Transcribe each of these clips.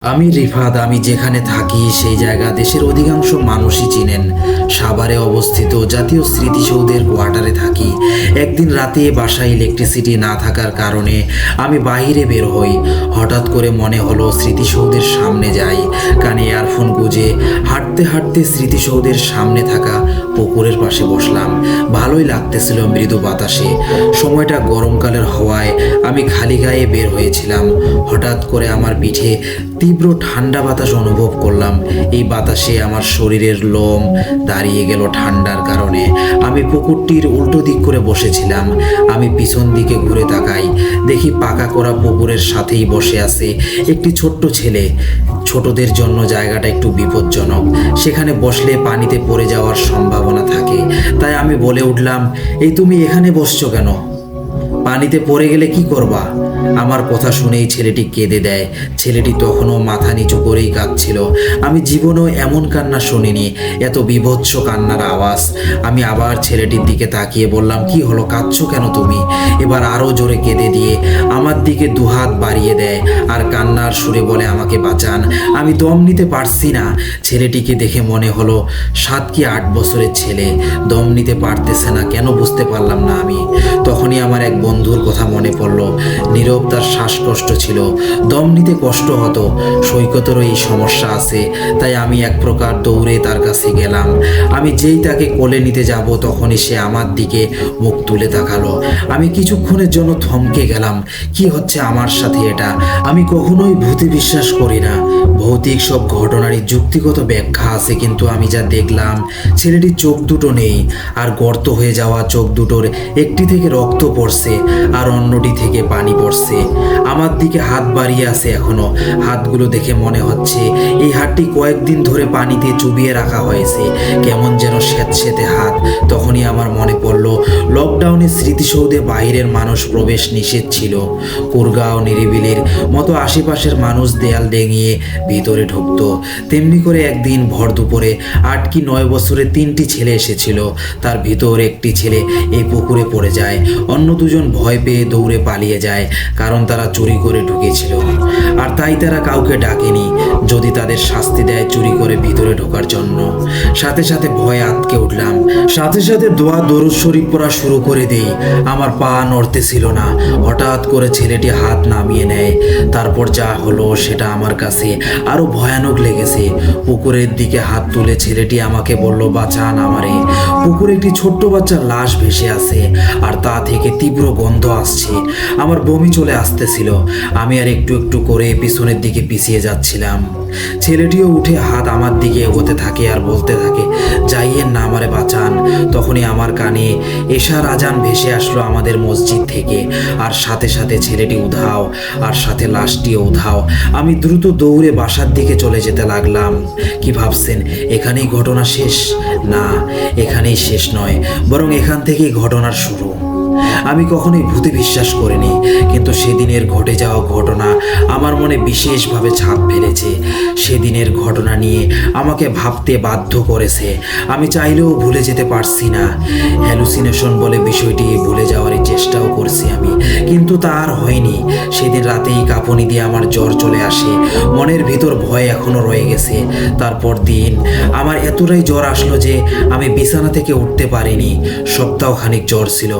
আমি রিফাত। আমি যেখানে থাকি সেই জায়গা দেশের অধিকাংশ মানুষই চিনেন। সাভারে অবস্থিত জাতীয় স্মৃতিসৌধের কোয়ার্টারে থাকি। একদিন রাতে বাসায় ইলেকট্রিসিটি না থাকার কারণে আমি বাইরে বের হই। হঠাৎ করে মনে হলো স্মৃতিসৌধের সামনে যাই। কানে ইয়ারফোন গুঁজে হাঁটতে হাঁটতে স্মৃতিসৌধের সামনে থাকা পুকুরের পাশে বসলাম। ভালোই লাগতেছিল মৃদু বাতাসে। সময়টা গরমকালের হওয়ায় আমি খালি গায়ে বের হয়েছিলাম। হঠাৎ করে আমার পিঠে তীব্র ঠান্ডা বাতাস অনুভব করলাম। এই বাতাসে আমার শরীরের লোম দাঁড়িয়ে গেল ঠান্ডার কারণে। আমি পুকুরটির উল্টো দিক করে বসেছিলাম। আমি পিছন দিকে ঘুরে তাকাই, দেখি পাকা করা পুকুরের সাথেই বসে আছে একটি ছোট্ট ছেলে। ছোটদের জন্য জায়গাটা একটু বিপজ্জনক, সেখানে বসলে পানিতে পড়ে যাওয়ার সম্ভাবনা থাকে। তাই আমি বলে উঠলাম, এই তুমি এখানে বসছো কেন? পানিতে পড়ে গেলে কি করবা? আমার কথা শুনেই ছেলেটি কেঁদে দেয়। ছেলেটি তখনও মাথা নিচু করেই কাঁদছিল। আমি জীবনেও এমন কান্না শুনিনি, এত বীভৎস কান্নার আওয়াজ। আমি আবার ছেলেটির দিকে তাকিয়ে বললাম, কি হলো, কাঁদছো কেন তুমি? এবার আরও জোরে কেঁদে দিয়ে আমার দিকে দুহাত বাড়িয়ে দেয় আর কান্নার সুরে বলে, আমাকে বাঁচান, আমি দম নিতে পারছি না। ছেলেটিকে দেখে মনে হলো 7 কি 8 বছরের ছেলে, দম নিতে পারতেছে না কেন বুঝতে পারলাম না আমি। তখনই আমার এক বন্ধুর কথা মনে পড়লো। নীরব, তার শ্বাসকষ্ট ছিল, দম নিতে কষ্ট হতো। সৈকতেরও এই সমস্যা আছে। তাই আমি এক প্রকার দৌড়ে তার কাছে গেলাম। আমি যেই তাকে কোলে নিতে যাব তখনই সে আমার দিকে মুখ তুলে তাকালো। আমি কিছুক্ষণের জন্য থমকে গেলাম। কি হচ্ছে আমার সাথে এটা? আমি কখনোই ভূতে বিশ্বাস করি না। ভৌতিক সব ঘটনারই যুক্তিগত ব্যাখ্যা আছে, কিন্তু আমি যা দেখলাম, ছেলেটির চোখ দুটো নেই, আর গর্ত হয়ে যাওয়া চোখ দুটোর একটি থেকে রক্ত পড়ছে আর অন্যটি থেকে পানি পড়ছে। আমার দিকে হাত বাড়িয়ে আছে এখনো। হাতগুলো দেখে মনে হচ্ছে এই হাতটি কয়েকদিন ধরে পানিতে চুবিয়ে রাখা হয়েছে, কেমন যেন স্যাঁতসেঁতে হাত। তখনই আমার মনে পড়লো, লকডাউনে স্মৃতিসৌধে বাইরের মানুষ প্রবেশ নিষেধ ছিল। কুরগাঁও নিরিবিলির মতো আশেপাশের মানুষ দেয়াল ডেঙিয়ে ভিতরে ঢুকতো। তেমনি করে একদিন ভর দুপুরে 8 কি 9 বছরের 3টি ছেলে এসেছিল। তার ভিতর একটি ছেলে এই পুকুরে পড়ে যায়। অন্য দুজন ভয় পেয়ে দৌড়ে পালিয়ে যায়, কারণ তারা চুরি করে ঢুকেছিল। আর তাই তারা কাউকে ডাকেনি, যদি তাদের শাস্তি দেয় চুরি করে ভিতরে ঢোকার জন্য। সাথে সাথে ভয়ে আটকে উঠলাম। সাথে সাথে দোয়া দরুদ শরীফ পড়া শুরু করে দেই। আমার পা নড়তেছিল না। হঠাৎ করে ছেলেটি হাত নামিয়ে নেয়। তারপর যা হলো সেটা আমার কাছে আরো ভয়ানক লেগেছে। পুকুরের দিকে হাত তুলে ছেলেটি আমাকে বলল, বাঁচান আমারে। পুকুরে একটি ছোট্ট বাচ্চার লাশ ভেসে আছে, আর তা থেকে তীব্র গন্ধ আসছে। আমার বমি চলে আসতেছিল। আমি আর একটু একটু করে পিছনের দিকে পিছিয়ে যাচ্ছিলাম। ছেলেটিও উঠে হাত আমার দিকে এগোতে থাকে আর বলতে থাকে, যাইয়েন না, আমারে বাঁচান। তখনই আমার কানে এশার আজান ভেসে আসলো আমাদের মসজিদ থেকে, আর সাথে সাথে ছেলেটি উধাও, আর সাথে লাশটিও উধাও। আমি দ্রুত দৌড়ে বাসার দিকে চলে যেতে লাগলাম। কি ভাবছেন এখানেই ঘটনা শেষ? না, এখানেই শেষ নয়, বরং এখান থেকেই ঘটনার শুরু। আমি কখনোই ভূতে বিশ্বাস করিনি, কিন্তু সেদিনের ঘটে যাওয়া ঘটনা আমার মনে বিশেষভাবে ছাপ ফেলেছে। সেদিনের ঘটনা নিয়ে আমাকে ভাবতে বাধ্য করেছে। আমি চাইলেও ভুলে যেতে পারছি না। হ্যালুসিনেশন বলে বিষয়টি ভুলে যাওয়ারই চেষ্টাও করছি আমি, কিন্তু তা আর হয়নি। সেদিন রাতেই কাঁপুনি দিয়ে আমার জ্বর চলে আসে। মনের ভিতর ভয় এখনো রয়ে গেছে। তারপর দিন আমার এতটাই জ্বর আসলো যে আমি বিছানা থেকে উঠতে পারিনি। সপ্তাহখানিক জ্বর ছিল,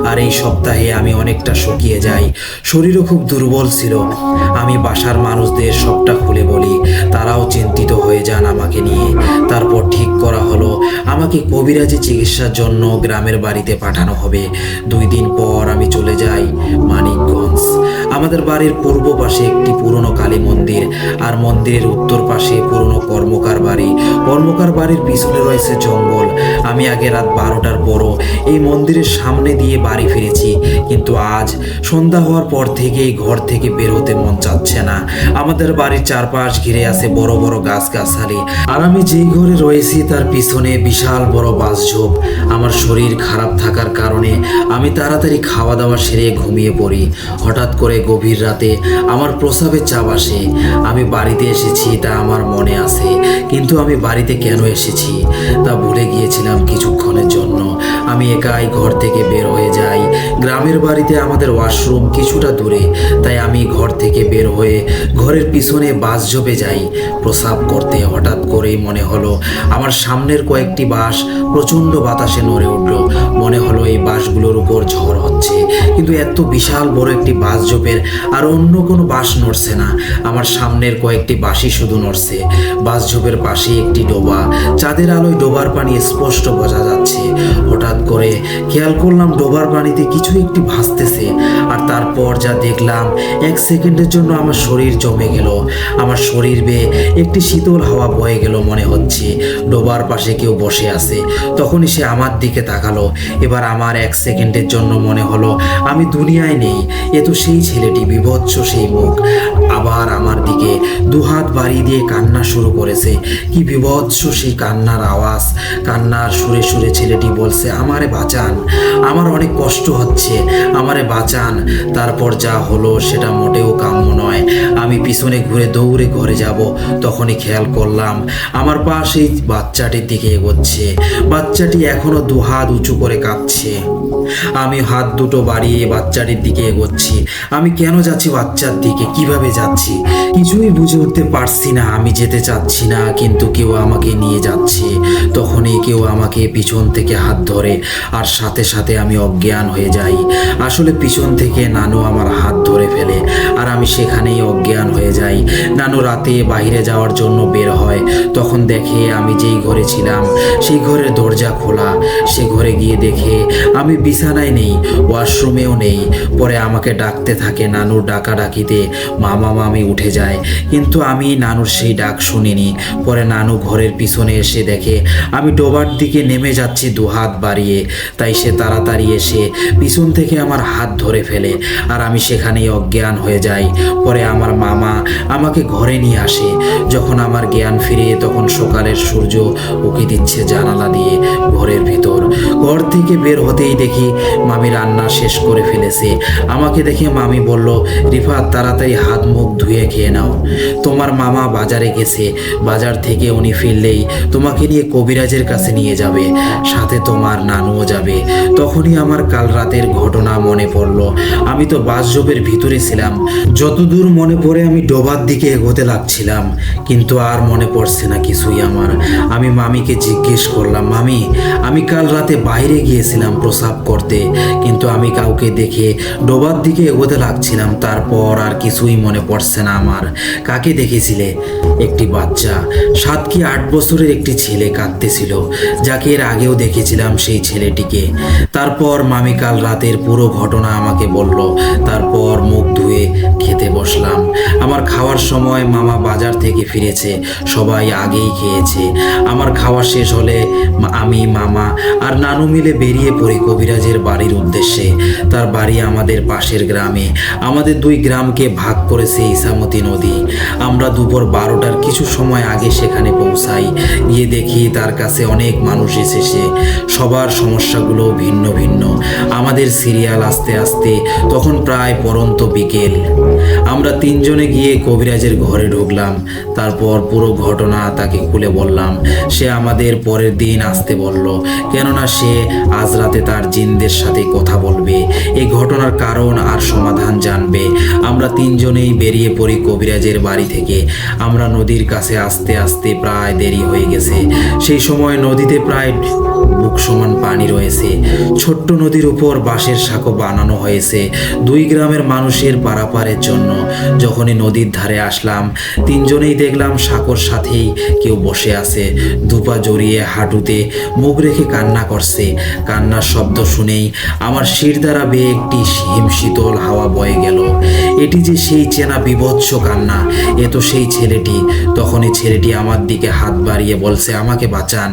আর এই সপ্তাহে আমি অনেকটা শুকিয়ে যাই। শরীরও খুব দুর্বল ছিল। আমি বাসার মানুষদের সবটা খুলে বলি, তারাও চিন্তিত হয়ে যান আমাকে নিয়ে। তারপর ঠিক করা হলো আমাকে কবিরাজি চিকিৎসার জন্য গ্রামের বাড়িতে পাঠানো হবে। 2 দিন পর আমি চলে যাই মানিকগঞ্জ। আমাদের বাড়ির পূর্ব পাশে একটি পুরনো কালী মন্দির, আর মন্দিরের উত্তর পাশে পুরনো কর্মকার বাড়ি। কর্মকার বাড়ির পিছনে রয়েছে জঙ্গল। আমি আগে রাত 12টার পরও এই মন্দিরের সামনে দিয়ে বাড়ি ফিরেছি, কিন্তু আজ সন্ধ্যা হওয়ার পর থেকেই ঘর থেকে বের হতে মন চাচ্ছে না। আমাদের বাড়ির চারপাশ ঘিরে আছে বড় বড় গাছগাছালি, আর আমি যেই ঘরে রয়েছি তার পিছনে বিশাল বড় বাঁশঝোপ। আমার শরীর খারাপ থাকার কারণে আমি তাড়াতাড়ি খাওয়া দাওয়া সেরে ঘুমিয়ে পড়ি। হঠাৎ করে গভীর রাতে আমার প্রস্রাবের চাপ আসে। আমি বাড়িতে এসেছি তা আমার মনে আছে, কিন্তু আমি বাড়িতে কেন এসেছি তা ভুলে গিয়েছিলাম কিছুক্ষণের জন্য। আমি একাই ঘর থেকে বের হয়ে যাই। গ্রামের বাড়িতে আমাদের ওয়াশরুম কিছুটা দূরে, তাই আমি ঘর থেকে বের হয়ে ঘরের পিছনে বাসঝোপে যাই প্রস্রাব করতে। হঠাৎ করেই মনে হলো আমার সামনের কয়েকটি বাঁশ প্রচণ্ড বাতাসে নড়ে উঠল। মনে হলো এই বাঁশগুলোর উপর ঝড় হচ্ছে, কিন্তু এত বিশাল বড় একটি বাসঝোপের আর অন্য কোনো বাঁশ নড়ছে না। আমার সামনের কয়েকটি বাঁশই শুধু নড়ছে। বাসঝোপের পাশে একটি ডোবা, চাঁদের আলোয় ডোবার পানি স্পষ্ট বোঝা যাচ্ছে। হঠাৎ করে খেয়াল করলাম ডোবার পানিতে কিছু একটি ভাসতেছে, আর তারপর যা দেখলাম, 1 সেকেন্ডের জন্য আমার শরীর জমে গেল। আমার শরীর বেয়ে একটি শীতল হাওয়া বয়ে গেল। মনে হচ্ছে ডোবার পাশে কেউ বসে আছে। তখনই সে আমার দিকে তাকালো। এবার আমার 1 সেকেন্ডের জন্য মনে হলো আমি দুনিয়ায় নেই। এ তো সেই ছেলেটি, বিভৎস সেই মুখ। আবার আমার দিকে দুহাত বাড়িয়ে দিয়ে কান্না শুরু করেছে। কি বিভৎস সেই কান্নার আওয়াজ! কান্নার সুরে সুরে ছেলেটি বলছে, আমারে বাঁচান, আমার অনেক কষ্ট হচ্ছে, আমারে বাঁচান। তারপর যা হলো সেটা মোটেও কাম্য নয়। আমি পিছনে ঘুরে দৌড়ে ঘরে যাব, তখনই খেয়াল করলাম আমার পা সেই বাচ্চাটির দিকে এগোচ্ছে। বাচ্চাটি এখনো দুহাত উঁচু করে কাঁদছে। আমি হাত দুটো বাড়িয়ে বাচ্চাটির দিকে এগোচ্ছি। আমি কেন যাচ্ছি বাচ্চার দিকে, কিভাবে যাচ্ছি কিছুই বুঝে উঠতে পারছি না। আমি যেতে চাচ্ছি না, কিন্তু কেউ আমাকে নিয়ে যাচ্ছে। তখনই কেউ আমাকে পিছন থেকে হাত ধরে, আর সাথে সাথে আমি অজ্ঞান হয়ে যাই। আসলে পিছন থেকে নানু আমার হাত ধরে ফেলে, আর আমি সেখানেই অজ্ঞান হয়ে যাই। নানু রাতে বাইরে যাওয়ার জন্য বের হয়। তখন দেখে আমি যেই ঘরে ছিলাম সেই ঘরের দরজা খোলা। সে ঘরে গিয়ে দেখে আমি বিছানায় নেই, ওয়াশরুমেও নেই। পরে আমাকে ডাকতে থাকে। নানুর ডাকাডাকিতে মামা মামি উঠে যায়, কিন্তু আমি নানুর সেই ডাক শুনিনি। পরে নানু ঘরের পিছনে এসে দেখে আমি ডোবার দিকে নেমে যাচ্ছি দুহাত বাড়িয়ে। তাই সে তাড়াতাড়ি এসে পিছন থেকে আমার হাত ধরে ফেলে, আর আমি সেখানেই অজ্ঞান হয়ে যাই। পরে আমার মামা আমাকে ঘরে নিয়ে আসে। যখন আমার জ্ঞান ফিরে, তখন সকালের সূর্য উঁকি দিচ্ছে জানালা দিয়ে ঘরের ভিতর। ঘর থেকে বের হতেই দেখি মামি রান্না শেষ করে ফেলেছে। আমাকে দেখে মামি বলল, রিফাত, তাড়াতাড়ি হাত মুখ ধুয়ে খেয়ে নাও, তোমার মামা বাজারে গেছে, বাজার থেকে উনি ফিরলেই তোমাকে নিয়ে কবিরাজের কাছে নিয়ে যাবে, সাথে তোমার নানুও যাবে। তখনই আমার কাল রাতের ঘটনা মনে পড়ল। আমি তো বাসজোপের ভিতরে ছিলাম। যতদূর মনে পড়ে আমি ডোবার দিকে এগোতে লাগছিলাম, কিন্তু আর মনে পড়ছে না কিছুই আমার। আমি মামিকে জিজ্ঞেস করলাম, মামি, আমি কাল রাতে বাইরে গিয়েছিলাম প্রস্রাব করতে, কিন্তু আমি কাউকে দেখে ডোবার দিকে এগোতে লাগছিলাম। তারপর আর কিছুই মনে পড়ছে না আমার। কাকে দেখেছিলে? একটি বাচ্চা, 7 কি 8 বছরের একটি ছেলে কাঁদতেছিল, যাকে এর আগেও দেখেছিলাম সেই ছেলেটিকে। তারপর মামি কাল রাতের পুরো ঘটনা আমাকে বলল। তারপর মুখ ধুয়ে খেতে বসলাম। আমার খাওয়ার সময় মামা বাজার থেকে ফিরেছে, সবাই আগেই খেয়েছে। আমার খাওয়া শেষ হলে আমি, মামা আর নানু মিলে বেরিয়ে পড়ি কবিরাজের বাড়ির উদ্দেশ্যে। তার বাড়ি আমাদের পাশের গ্রামে। আমাদের 2 গ্রামকে ভাগ করেছে ইসামতি নদী। আমরা দুপুর 12টার কিছু সময় আগে সেখানে পৌঁছাই। গিয়ে দেখি তার কাছে অনেক মানুষ এসেছে। সবার সমস্যাগুলো ভিন্ন ভিন্ন। আমাদের সিরিয়াল আস্তে আস্তে তখন প্রায় পরন্ত বিকেল। আমরা 3 জনে গিয়ে কবিরাজের ঘরে ঢুকলাম। তারপর পুরো ঘটনা তাকে খুলে বললাম। সে আমাদের পরের দিন আসতে বলল, কেননা সে আজ রাতে তার জিনদের সাথে কথা বলবে, এই ঘটনার কারণ আর সমাধান জানবে। আমরা 3 জনেই বেরিয়ে পড়ি কবিরাজের বাড়ি থেকে। আমরা নদীর কাছে আসতে আসতে প্রায় দেরি হয়ে গেছে। সেই সময় নদীতে প্রায় বুক সমান পানি রয়েছে। ছোট্ট নদীর উপর বাঁশের সাঁকো বানানো হয়েছে 2 গ্রামের মানুষের পারাপারের জন্য। যখনই নদীর ধারে আসলাম, 3 জনেই দেখলাম সাঁকোর সাথেই কেউ বসে আছে, দুপা জড়িয়ে হাঁটুতে মুখ রেখে কান্না করছে। কান্নার শব্দ শুনেই আমার শির দ্বারা বেয়ে একটি হিমশীতল হাওয়া বয়ে গেল। এটি যে সেই চেনা বিভৎস কান্না, এ তো সেই ছেলেটি। তখনই ছেলেটি আমার দিকে হাত বাড়িয়ে বলছে, আমাকে বাঁচান।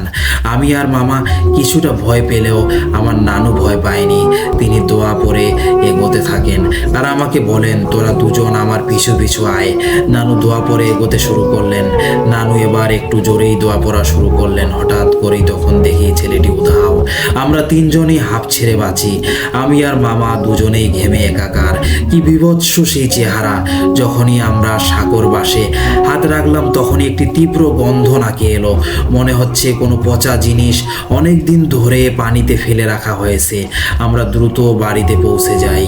আমি আর মামা কিছুটা ভয় পেলেও আমার নানু ভয় পায়নি। তিনি দোয়া পড়ে এগোতে থাকেন আর আমাকে বলেন, তোরা 2 জন আমার পিছু পিছু আয়। নানু দোয়া পড়ে এগোতে শুরু করলেন। নানু এবার একটু জোরেই দোয়া পড়া শুরু করলেন। হঠাৎ করেই তখন দেখি ছেলেটি উধাও। আমরা 3 জনেই হাঁপ ছেড়ে বাঁচি। আমি আর মামা দুজনেই ঘেমে একাকার। কি বিভৎস সেই চেহারা! যখনই আমরা সাগর বাসে হাত রাখলাম, তখনই একটি তীব্র গন্ধ নাকে এলো। মনে হচ্ছে কোনো পচা জিনিস অনেক দিন ধরে পানিতে ফেলে রাখা হয়েছে। আমরা দ্রুত বাড়িতে পৌঁছে যাই।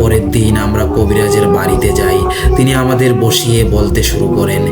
পরের দিন আমরা কবিরাজের বাড়িতে যাই। তিনি আমাদের বসিয়ে বলতে শুরু করেন,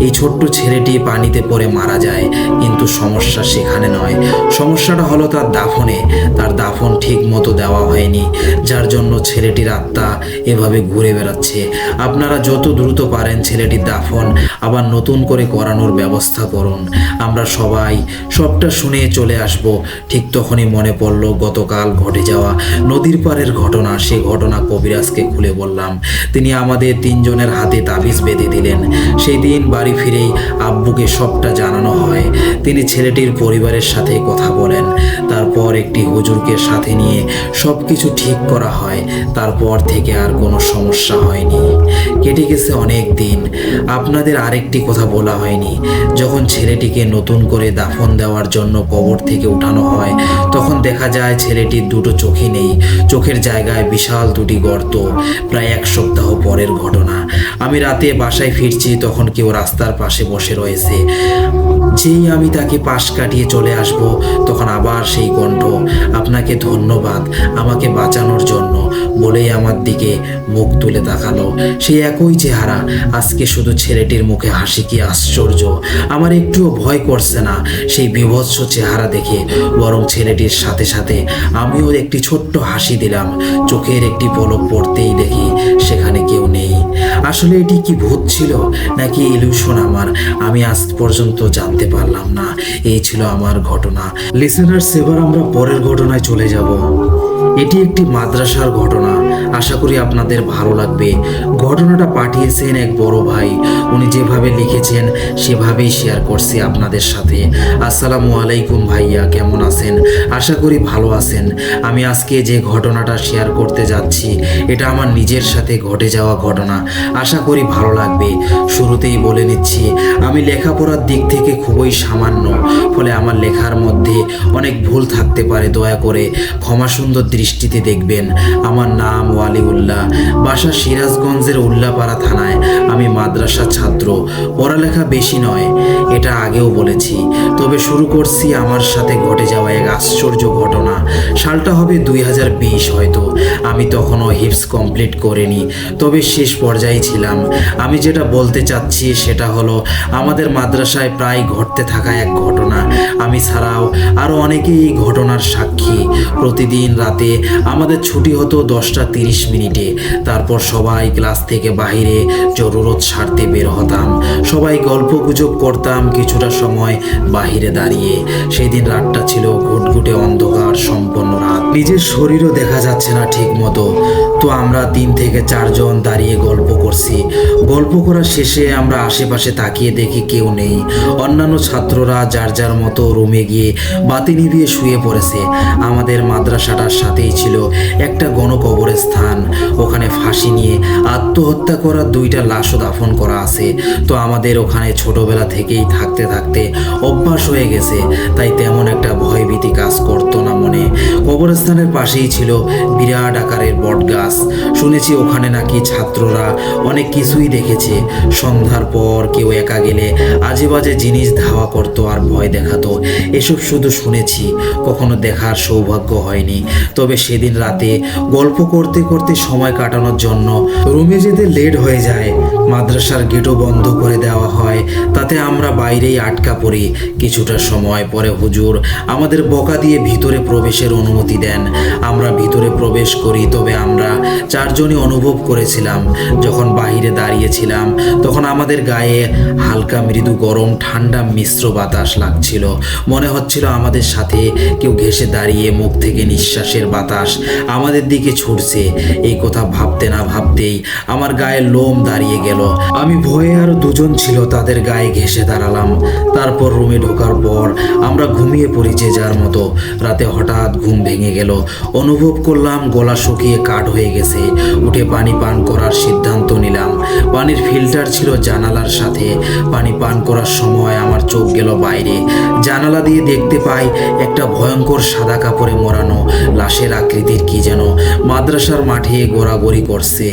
এই ছোট্ট ছেলেটি পানিতে পড়ে মারা যায়, কিন্তু সমস্যা সেখানে নয়। সমস্যাটা হলো তার দাফনে। তার দাফন ঠিক মতো দেওয়া হয়নি, যার জন্য ছেলেটির আত্মা এভাবে ঘুরে বেড়াচ্ছে। আপনারা যত দ্রুত পারেন ছেলেটির দাফন আবার নতুন করে করানোর ব্যবস্থা করুন। আমরা সবাই সবটা শুনে চলে আসব। ঠিক তখনই মনে পড়ল গতকাল ঘটে যাওয়া নদীর পাড়ের ঘটনা। সে ঘটনা কবিরাজকে খুলে বললাম। তিনি আমাদের তিনজনের হাতে তাবিজ বেঁধে দিলেন। সেই দিন বাড়ি ফিরেই আব্বুকে সবটা জানানো হয়। তিনি ছেলেটির পরিবারের সাথে কথা বলেন। তারপর একটি হুজুরকে সাথে নিয়ে সব কিছু ঠিক করা হয়। তারপর থেকে আর কোনো সমস্যা হয়নি। কেটে গেছে অনেক দিন। আপনাদের আরেকটি কথা বলা হয়নি। যখন ছেলেটিকে নতুন করে দাফন দেওয়ার জন্য কবর থেকে উঠানো হয়, তখন দেখা যায় ছেলেটির দুটো চোখই নেই। চোখের জায়গায় বিশাল দুটি গর্ত। প্রায় 1 সপ্তাহ পরের ঘটনা। আমি রাতে বাসায় ফিরছি, তখন কেউ রাস্তার পাশে বসে রয়েছে। যেই আমি তাকে পাশ কাটিয়ে চলে আসব, তখন আবার সেই কণ্ঠ, আপনাকে ধন্যবাদ আমাকে বাঁচানোর জন্য, বলেই আমার দিকে মুখ তুলে তাকালো। সেই একই চেহারা। আজকে শুধু ছেলেটির মুখে হাসি, কি আশ্চর্য! আমার একটুও ভয় করছে না সেই বিভৎস চেহারা দেখে, বরং ছেলেটির সাথে সাথে আমিও একটি ছোট্ট হাসি দিলাম। চোখের একটি পলক পড়তেই দেখি সেখানে কেউ নেই। আসলে এটি কি ভূত ছিল নাকি ইলিউশন আমি আজ পর্যন্ত জানতে পারলাম না। এই ছিল আমার ঘটনা। লিসেনার্স, এবার আমরা পরের ঘটনায় চলে যাব। এটি একটি মাদ্রাসার ঘটনা। আশা করি আপনাদের ভালো লাগবে। ঘটনাটা পাঠিয়েছেন এক বড় ভাই। উনি যেভাবে লিখেছেন সেভাবেই শেয়ার করছি আপনাদের সাথে। আসসালামু আলাইকুম ভাইয়া, কেমন আছেন? আশা করি ভালো আছেন। আমি আজকে যে ঘটনাটা শেয়ার করতে যাচ্ছি, এটা আমার নিজের সাথে ঘটে যাওয়া ঘটনা। আশা করি ভালো লাগবে। শুরুতেই বলে নিচ্ছি, আমি লেখাপড়ার দিক থেকে খুবই সামান্য, ফলে আমার লেখার মধ্যে অনেক ভুল থাকতে পারে। দয়া করে ক্ষমা সুন্দর দৃষ্টিতে দেখবেন। আমার নাম ওয়ালিউল্লাহ, বাসা সিরাজগঞ্জের উল্লাপাড়া থানায়। আমি মাদ্রাসা ছাত্র। পড়ালেখা বেশি নয়, এটা আগেও বলেছি। তবে শুরু করছি আমার সাথে ঘটে যাওয়া এক আশ্চর্য ঘটনা। সালটা হবে 2020 হয়তো। আমি তখনও হিপস কমপ্লিট করিনি, তবে শেষ পর্যায়ে ছিলাম। আমি যেটা বলতে চাচ্ছি সেটা হলো আমাদের মাদ্রাসায় প্রায় ঘটতে থাকা এক ঘটনা। আমি ছাড়াও আরও অনেকেই এই ঘটনার সাক্ষী। প্রতিদিন রাতে আমাদের ছুটি হতো 10টা 30 মিনিটে। তারপর সবাই ক্লাস থেকে বাইরে জরুরত সারতে বের হতাম। সবাই গল্প গুজব করতাম কিছুটা সময় বাহিরে দাঁড়িয়ে। সেই দিন রাতটা ছিল ঘুটঘুটে অন্ধকার সম্পন্ন রাত। নিজের শরীরও দেখা যাচ্ছে না ঠিক মতো। তো আমরা 3 থেকে 4 জন দাঁড়িয়ে গল্প করছি। গল্প করার শেষে আমরা আশেপাশে তাকিয়ে দেখি কেউ নেই। অন্যান্য ছাত্ররা যার যার মতো রুমে গিয়ে বাতি নিভিয়ে শুয়ে পড়েছে। আমাদের মাদ্রাসাটার সাথেই ছিল একটা গণকবরস্থান। ওখানে ফাঁসি নিয়ে আত্মহত্যা করা 2টা লাশও দাফন করা আছে। তো আমাদের ওখানে ছোটবেলা থেকেই থাকতে থাকতে অভ্যাস হয়ে গেছে, তাই তেমন একটা ভয়ভীতি কাজ করতো না মনে। কবরস্থানের পাশেই ছিল বিরাট আকারের বটগাছ। শুনেছি ওখানে নাকি ছাত্ররা অনেক কিছুই দেখেছে। সন্ধ্যার পর কেউ একা গেলে আজে বাজে জিনিস ধাওয়া করতো আর ভয় দেখাতো। এসব শুধু শুনেছি, কখনো দেখার সৌভাগ্য হয়নি। তবে সেদিন রাতে গল্প করতে করতে সময় কাটানোর জন্য রুমে যেতে লেট হয়ে যায়। মাদ্রাসার গেটও বন্ধ করে দেওয়া হয়, তাতে আমরা বাইরেই আটকা পড়ি। কিছুটা সময় পরে হুজুর আমাদের বকা দিয়ে ভিতরে প্রবেশের অনুমতি দেন। আমরা ভিতরে প্রবেশ করি। তবে আমরা 4 জনই অনুভব করেছিলাম, যখন বাইরে দাঁড়িয়েছিলাম তখন আমাদের গায়ে হালকা মৃদু গরম ঠান্ডা মিশ্র বাতাস লাগছিল। মনে হচ্ছিল আমাদের সাথে কেউ ঘেঁষে দাঁড়িয়ে মুখ থেকে নিঃশ্বাসের বাতাস আমাদের দিকে ছুটছে। এই কথা ভাবতে না ভাবতেই আমার গায়ে লোম দাঁড়িয়ে গেল। আমি ভয়ে আরো 2 জন ছিল, তাদের গায়ে ঘেঁষে দাঁড়ালাম। তারপর রুমে ঢোকার পর আমরা ঘুমিয়ে পড়ি যে যার মতো। রাতে হঠাৎ ঘুম ভেঙে গেল। অনুভব করলাম গলা শুকিয়ে কাঠ হয়ে গেছে। উঠে পানি পান করার সিদ্ধান্ত নিলাম। পানির ফিল্টার ছিল জানালার সাথে। পানি পান করার সময় আমার চোখ গেল বাইরে। জানালা দিয়ে দেখতে পাই একটা ভয়ঙ্কর সাদা কাপড়ে মোড়ানো লাশের আকৃতির কি যেন মাদ্রাসার মাঠে গোড়াগড়ি করছে।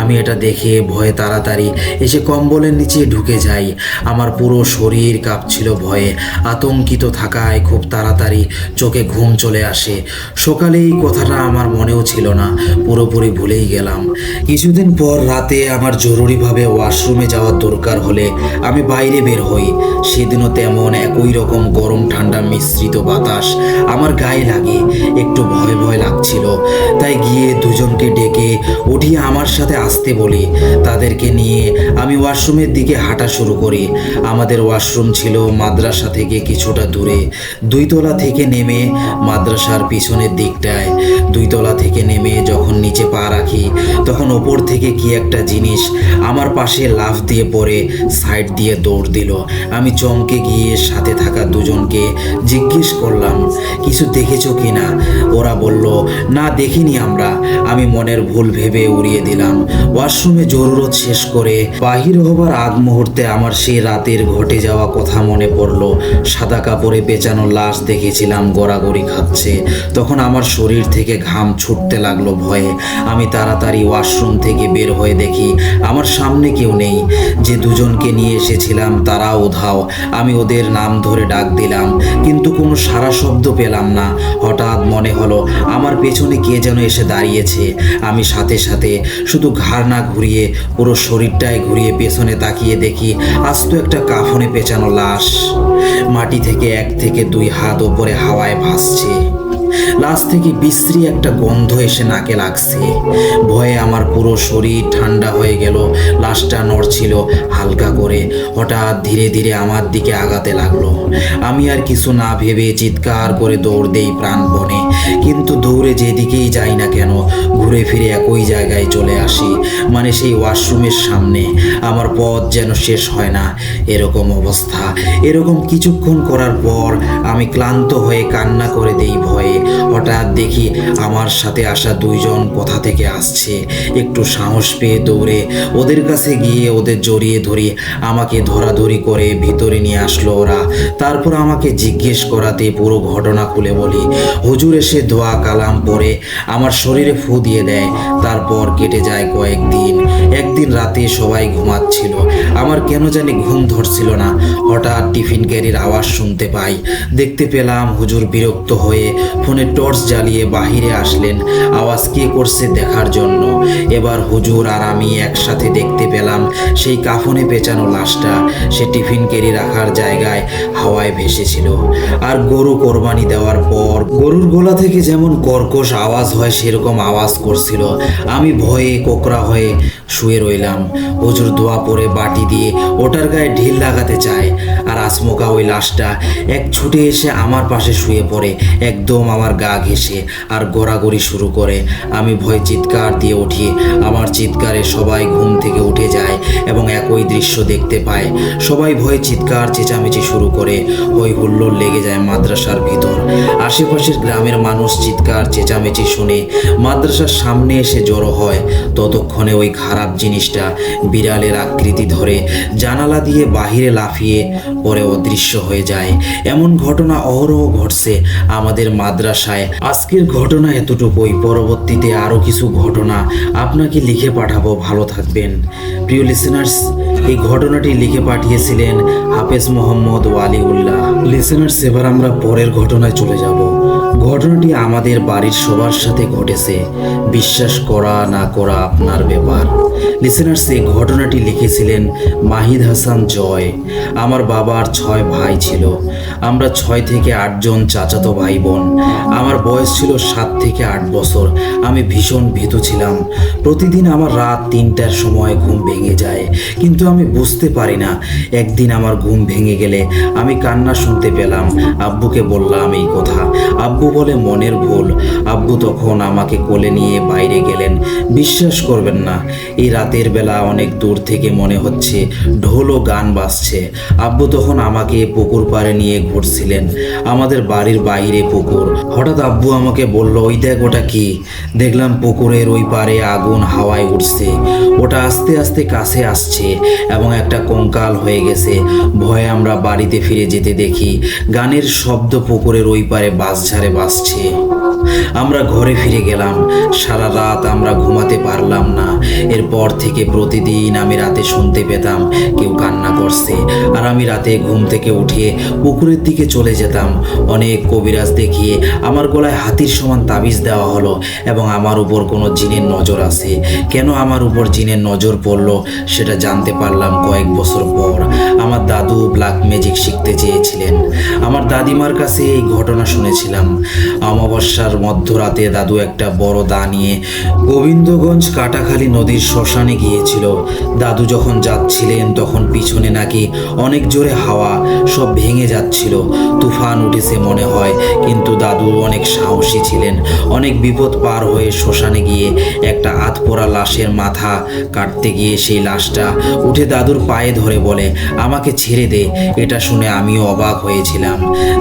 আমি এটা দেখে ভয়ে তাড়াতাড়ি এসে কম্বলের নিচে ঢুকে যাই। আমার পুরো শরীর কাঁপছিল ভয়ে। আতঙ্কিত থাকায় খুব তাড়াতাড়ি চোখে ঘুম চলে আসে। সকালে এই কথাটা আমার মনেও ছিল না, পুরোপুরি ভুলেই গেলাম। কিছুদিন পর রাতে আমার জরুরিভাবে ওয়াশরুমে যাওয়ার দরকার হলে আমি বাইরে বের হই। সেদিনও তেমন একই রকম গরম ঠান্ডা মিশ্রিত বাতাস আমার গায়ে লাগে। একটু ভয় ভয় লাগছিল, তাই গিয়ে দুজনকে ডেকে উঠিয়ে আমার সাথে আসতে বলি। তাদেরকে নিয়ে আমি ওয়াশরুমের দিকে হাঁটা শুরু করি। আমাদের ওয়াশরুম ছিল মাদ্রাসা থেকে কিছুটা দূরে। 2 তলা থেকে নেমে মাদ্রাসার পিছনের দিকটায়। 2 তলা থেকে নেমে যখন নিচে পা রাখি তখন ওপর থেকে কি একটা জিনিস আমার পাশে লাফ দিয়ে পড়ে সাইড দিয়ে দৌড় দিল। আমি চমকে গিয়ে সাথে থাকা দুজনকে জিজ্ঞেস করলাম, কিছু দেখেছো কিনা? ওরা বলল, না দেখিনি আমরা। আমি মনের ভুল ভেবে উড়িয়ে দিলাম। ওয়াশরুমে জরুরত শেষ করে বাহির হবার আগ মুহূর্তে আমার সেই রাতের ঘটে যাওয়া কথা মনে পড়ল। সাদা কাপড়ে পেঁচানো লাশ দেখেছিলাম গড়াগড়ি খাচ্ছে। তখন আমার শরীর থেকে ঘাম ছুটতে লাগলো ভয়ে। আমি তাড়াতাড়ি ওয়াশরুম থেকে বের হয়ে দেখি আমার সামনে কেউ নেই। যে দুজনকে নিয়ে এসেছিলাম তারাও উধাও। আমি ওদের নাম ধরে ডাক দিলাম, কিন্তু কোনো সাড়া শব্দ পেলাম না। হঠাৎ মনে হলো আমার পেছনে কে যেন এসে দাঁড়িয়েছে। আমি সাথে সাথে শুধু ঘাড় না ঘুরিয়ে পুরো শরীরটাই ঘুরিয়ে পেছনে তাকিয়ে দেখি আস্ত একটা কাফনে পেঁচানো লাশ। মাটি থেকে 1 থেকে 2 হাত ওপরে হাওয়ায় ভাসছে। লাশ থেকে বিশ্রী একটা গন্ধ এসে নাকে লাগছে। ভয়ে আমার পুরো শরীর ঠান্ডা হয়ে গেল। লাশটা নড়ছিল হালকা করে। হঠাৎ ধীরে ধীরে আমার দিকে আগাতে লাগলো। আমি আর কিছু না ভেবে চিৎকার করে দৌড় দেই প্রাণপণে। কিন্তু দৌড়ে যেদিকেই যাই না কেন ঘুরে ফিরে একই জায়গায় চলে আসি, মানে সেই ওয়াশরুমের সামনে। আমার পথ যেন শেষ হয় না, এরকম অবস্থা। এরকম কিছুক্ষণ করার পর আমি ক্লান্ত হয়ে কান্না করে দেই ভয়ে। হঠাৎ দেখি আমার সাথে আসা 2 জন কোথা থেকে আসছে। একটু সাহস পেয়ে দৌড়ে ওদের কাছে গিয়ে ওদের জড়িয়ে ধরি। আমাকে ধরাধরি করে ভিতরে নিয়ে আসলো ওরা। তারপর আমাকে জিজ্ঞেস করাতে পুরো ঘটনা খুলে বলি। হুজুর এসে দোয়া কালাম পড়ে আমার শরীরে ফু দিয়ে দেয়। তারপর কেটে যায় কয়েকদিন। একদিন রাতে সবাই ঘুমাচ্ছিল, আমার কেন জানি ঘুম ধরছিল না। হঠাৎ টিফিন ক্যারির আওয়াজ শুনতে পাই। দেখতে পেলাম হুজুর বিরক্ত হয়ে ফোনে টর্চ জ্বালিয়ে বাহিরে আসলেন আওয়াজ কে করছে দেখার জন্য। এবার হুজুর আর আমি একসাথে দেখতে পেলাম সেই কাফনে পেঁচানো লাশটা। সে টিফিন ক্যারি রাখার জায়গায় হাওয়ায় ভেসেছিল। আর গরু কোরবানি দেওয়ার পর গরুর গলা থেকে যেমন কর্কশ আওয়াজ হয় সেরকম আওয়াজ করছিল। আমি ভয়ে কোকড়া হয়ে শুয়ে রইলাম। হুজুর দোয়া পড়ে বাটি দিয়ে ওটার গায়ে ঢিল লাগাতে চায়, আর আচমকা ওই লাশটা এক ছুটে এসে আমার পাশে শুয়ে পড়ে, একদম আমার গা ঘেঁষে আর গড়াগড়ি শুরু করে। আমি ভয়ে চিৎকার দিয়ে উঠি। আমার চিৎকারে সবাই ঘুম থেকে উঠে যায় এবং একই দৃশ্য দেখতে পায়। সবাই ভয়ে চিৎকার চেঁচামেচি শুরু করে। হই হুল্লোড় লেগে যায় মাদ্রাসার ভিতর। আশেপাশের গ্রামের মানুষ চিৎকার চেঁচামেচি শুনে মাদ্রাসার সামনে এসে জড়ো হয়। ততক্ষণে ওই খারাপ জিনিসটা বিড়ালের আকৃতি ধরে জানালা দিয়ে বাহিরে লাফিয়ে পরে অদৃশ্য হয়ে যায়। এমন ঘটনা অহরহ ঘটছে আমাদের মাদ্রাসায়। আজকের ঘটনা এতটুকুই। পরবর্তীতে আরও কিছু ঘটনা আপনাকে লিখে পাঠাবো। ভালো থাকবেন প্রিয় লিসেনার্স। এই ঘটনাটি লিখে পাঠিয়েছিলেন হাফেজ মোহাম্মদ ওয়ালিউল্লাহ। লিসেনার্স, এবার আমরা পরের ঘটনায় চলে যাব। ঘটনাটি আমাদের বাড়ির সবার সাথে ঘটেছে। বিশ্বাস করা না করা আপনার ব্যাপার। লিসেনার্স, এই ঘটনাটি লিখেছিলেন মাহিদ হাসান জয়। আমার বাবার 6 ভাই ছিল। আমরা 6 থেকে 8 জন চাচাতো ভাই বোন। আমার বয়স ছিল 7 থেকে 8 বছর। আমি ভীষণ ভীতু ছিলাম। প্রতিদিন আমার রাত 3টার সময় ঘুম ভেঙে যায়, কিন্তু আমি বুঝতে পারি না। একদিন আমার ঘুম ভেঙে গেলে আমি কান্না শুনতে পেলাম। আব্বুকে বললাম এই কথা। আব্বু বলে মনের ভুল। আব্বু তখন আমাকে কোলে নিয়ে বাইরে গেলেন। বিশ্বাস করবেন না, এই রাতের বেলা অনেক দূর থেকে মনে হচ্ছে ঢোল ও গান বাজছে। আব্বু তখন আমাকে পুকুর পাড়ে নিয়ে ঘুরছিলেন। আমাদের বাড়ির বাইরে পুকুর। হঠাৎ আব্বু আমাকে বলল, ওই দেখ ওটা কি। দেখলাম পুকুরের ওই পারে আগুন হাওয়ায় উঠছে। ওটা আস্তে আস্তে কাছে আসছে এবং একটা কঙ্কাল হয়ে গেছে। ভয়ে আমরা বাড়িতে ফিরে যেতে দেখি গানের শব্দ পুকুরের ওই পারে বাঁশঝাড়ে ভাসছে। আমরা ঘরে ফিরে গেলাম। সারা রাত আমরা ঘুমাতে পারলাম না। এরপর থেকে প্রতিদিন আমি রাতে শুনতে পেতাম কেউ কান্না করছে, আর আমি রাতে ঘুম থেকে উঠে পুকুরের দিকে চলে যেতাম। অনেক কবিরাজ দেখিয়ে আমার গলায় হাতির সমান তাবিজ দেওয়া হলো এবং আমার উপর কোনো জিনের নজর আছে। কেন আমার উপর জিনের নজর পড়লো সেটা জানতে পারলাম কয়েক বছর পর। আমার দাদু ব্ল্যাক ম্যাজিক শিখতে চেয়েছিলেন। আমার দাদিমার কাছে এই ঘটনা শুনেছিলাম। অমাবস্যার মধ্যরাতে দাদু একটা বড় দা নিয়ে গোবিন্দগঞ্জ কাটাখালী নদীর শ্মশানে গিয়েছিল। দাদু যখন যাচ্ছিলেন তখন পিছনে নাকি অনেক জোরে হাওয়া, সব ভেঙে যাচ্ছিল। তুফান উঠেছে মনে হয়, কিন্তু দাদু অনেক সাহসী ছিলেন। অনেক বিপদ পার হয়ে শ্মশানে গিয়ে একটা আধপোড়া লাশের মাথা কাটতে গিয়ে সেই লাশটা উঠে দাদুর পায়ে ধরে বলে, আমাকে ছেড়ে দে। এটা শুনে আমিও অবাক হয়েছিলাম।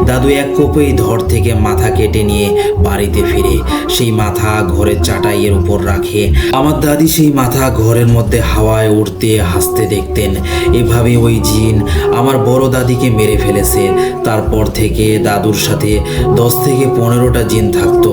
দাদু এক কোপেই ধর থেকে মাথা কেটে নিয়ে বাড়িতে ফিরে সেই মাথা ঘরের চাটাইয়ের উপর রাখে। আমার দাদি সেই মাথা ঘরের মধ্যে হাওয়ায় উড়তে হাসতে দেখতেন। এভাবে ওই জিন আমার বড় দাদিকে মেরে ফেলেছে। তারপর থেকে দাদুর সাথে 10 থেকে 15টা জিন থাকতো।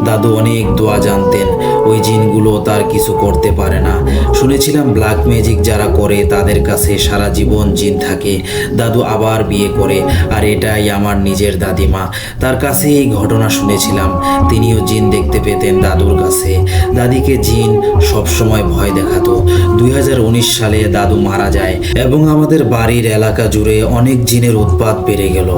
দাদু অনেক দোয়া জানতেন। ওই জিনগুলো তার কিছু করতে পারে না। শুনেছিলাম ব্ল্যাক ম্যাজিক যারা করে তাদের কাছে সারা জীবন জিন থাকে। দাদু আবার বিয়ে করে, আর এটাই আমার নিজের দাদিমা, তার কাছে এই ঘটনা শুনেছিলাম। তিনিও জিন দেখতে পেতেন দাদুর কাছে। দাদিকে জিন সবসময় ভয় দেখাতো। 2019 সালে দাদু মারা যায় এবং আমাদের বাড়ির এলাকা জুড়ে অনেক জিনের উৎপাত বেড়ে গেল।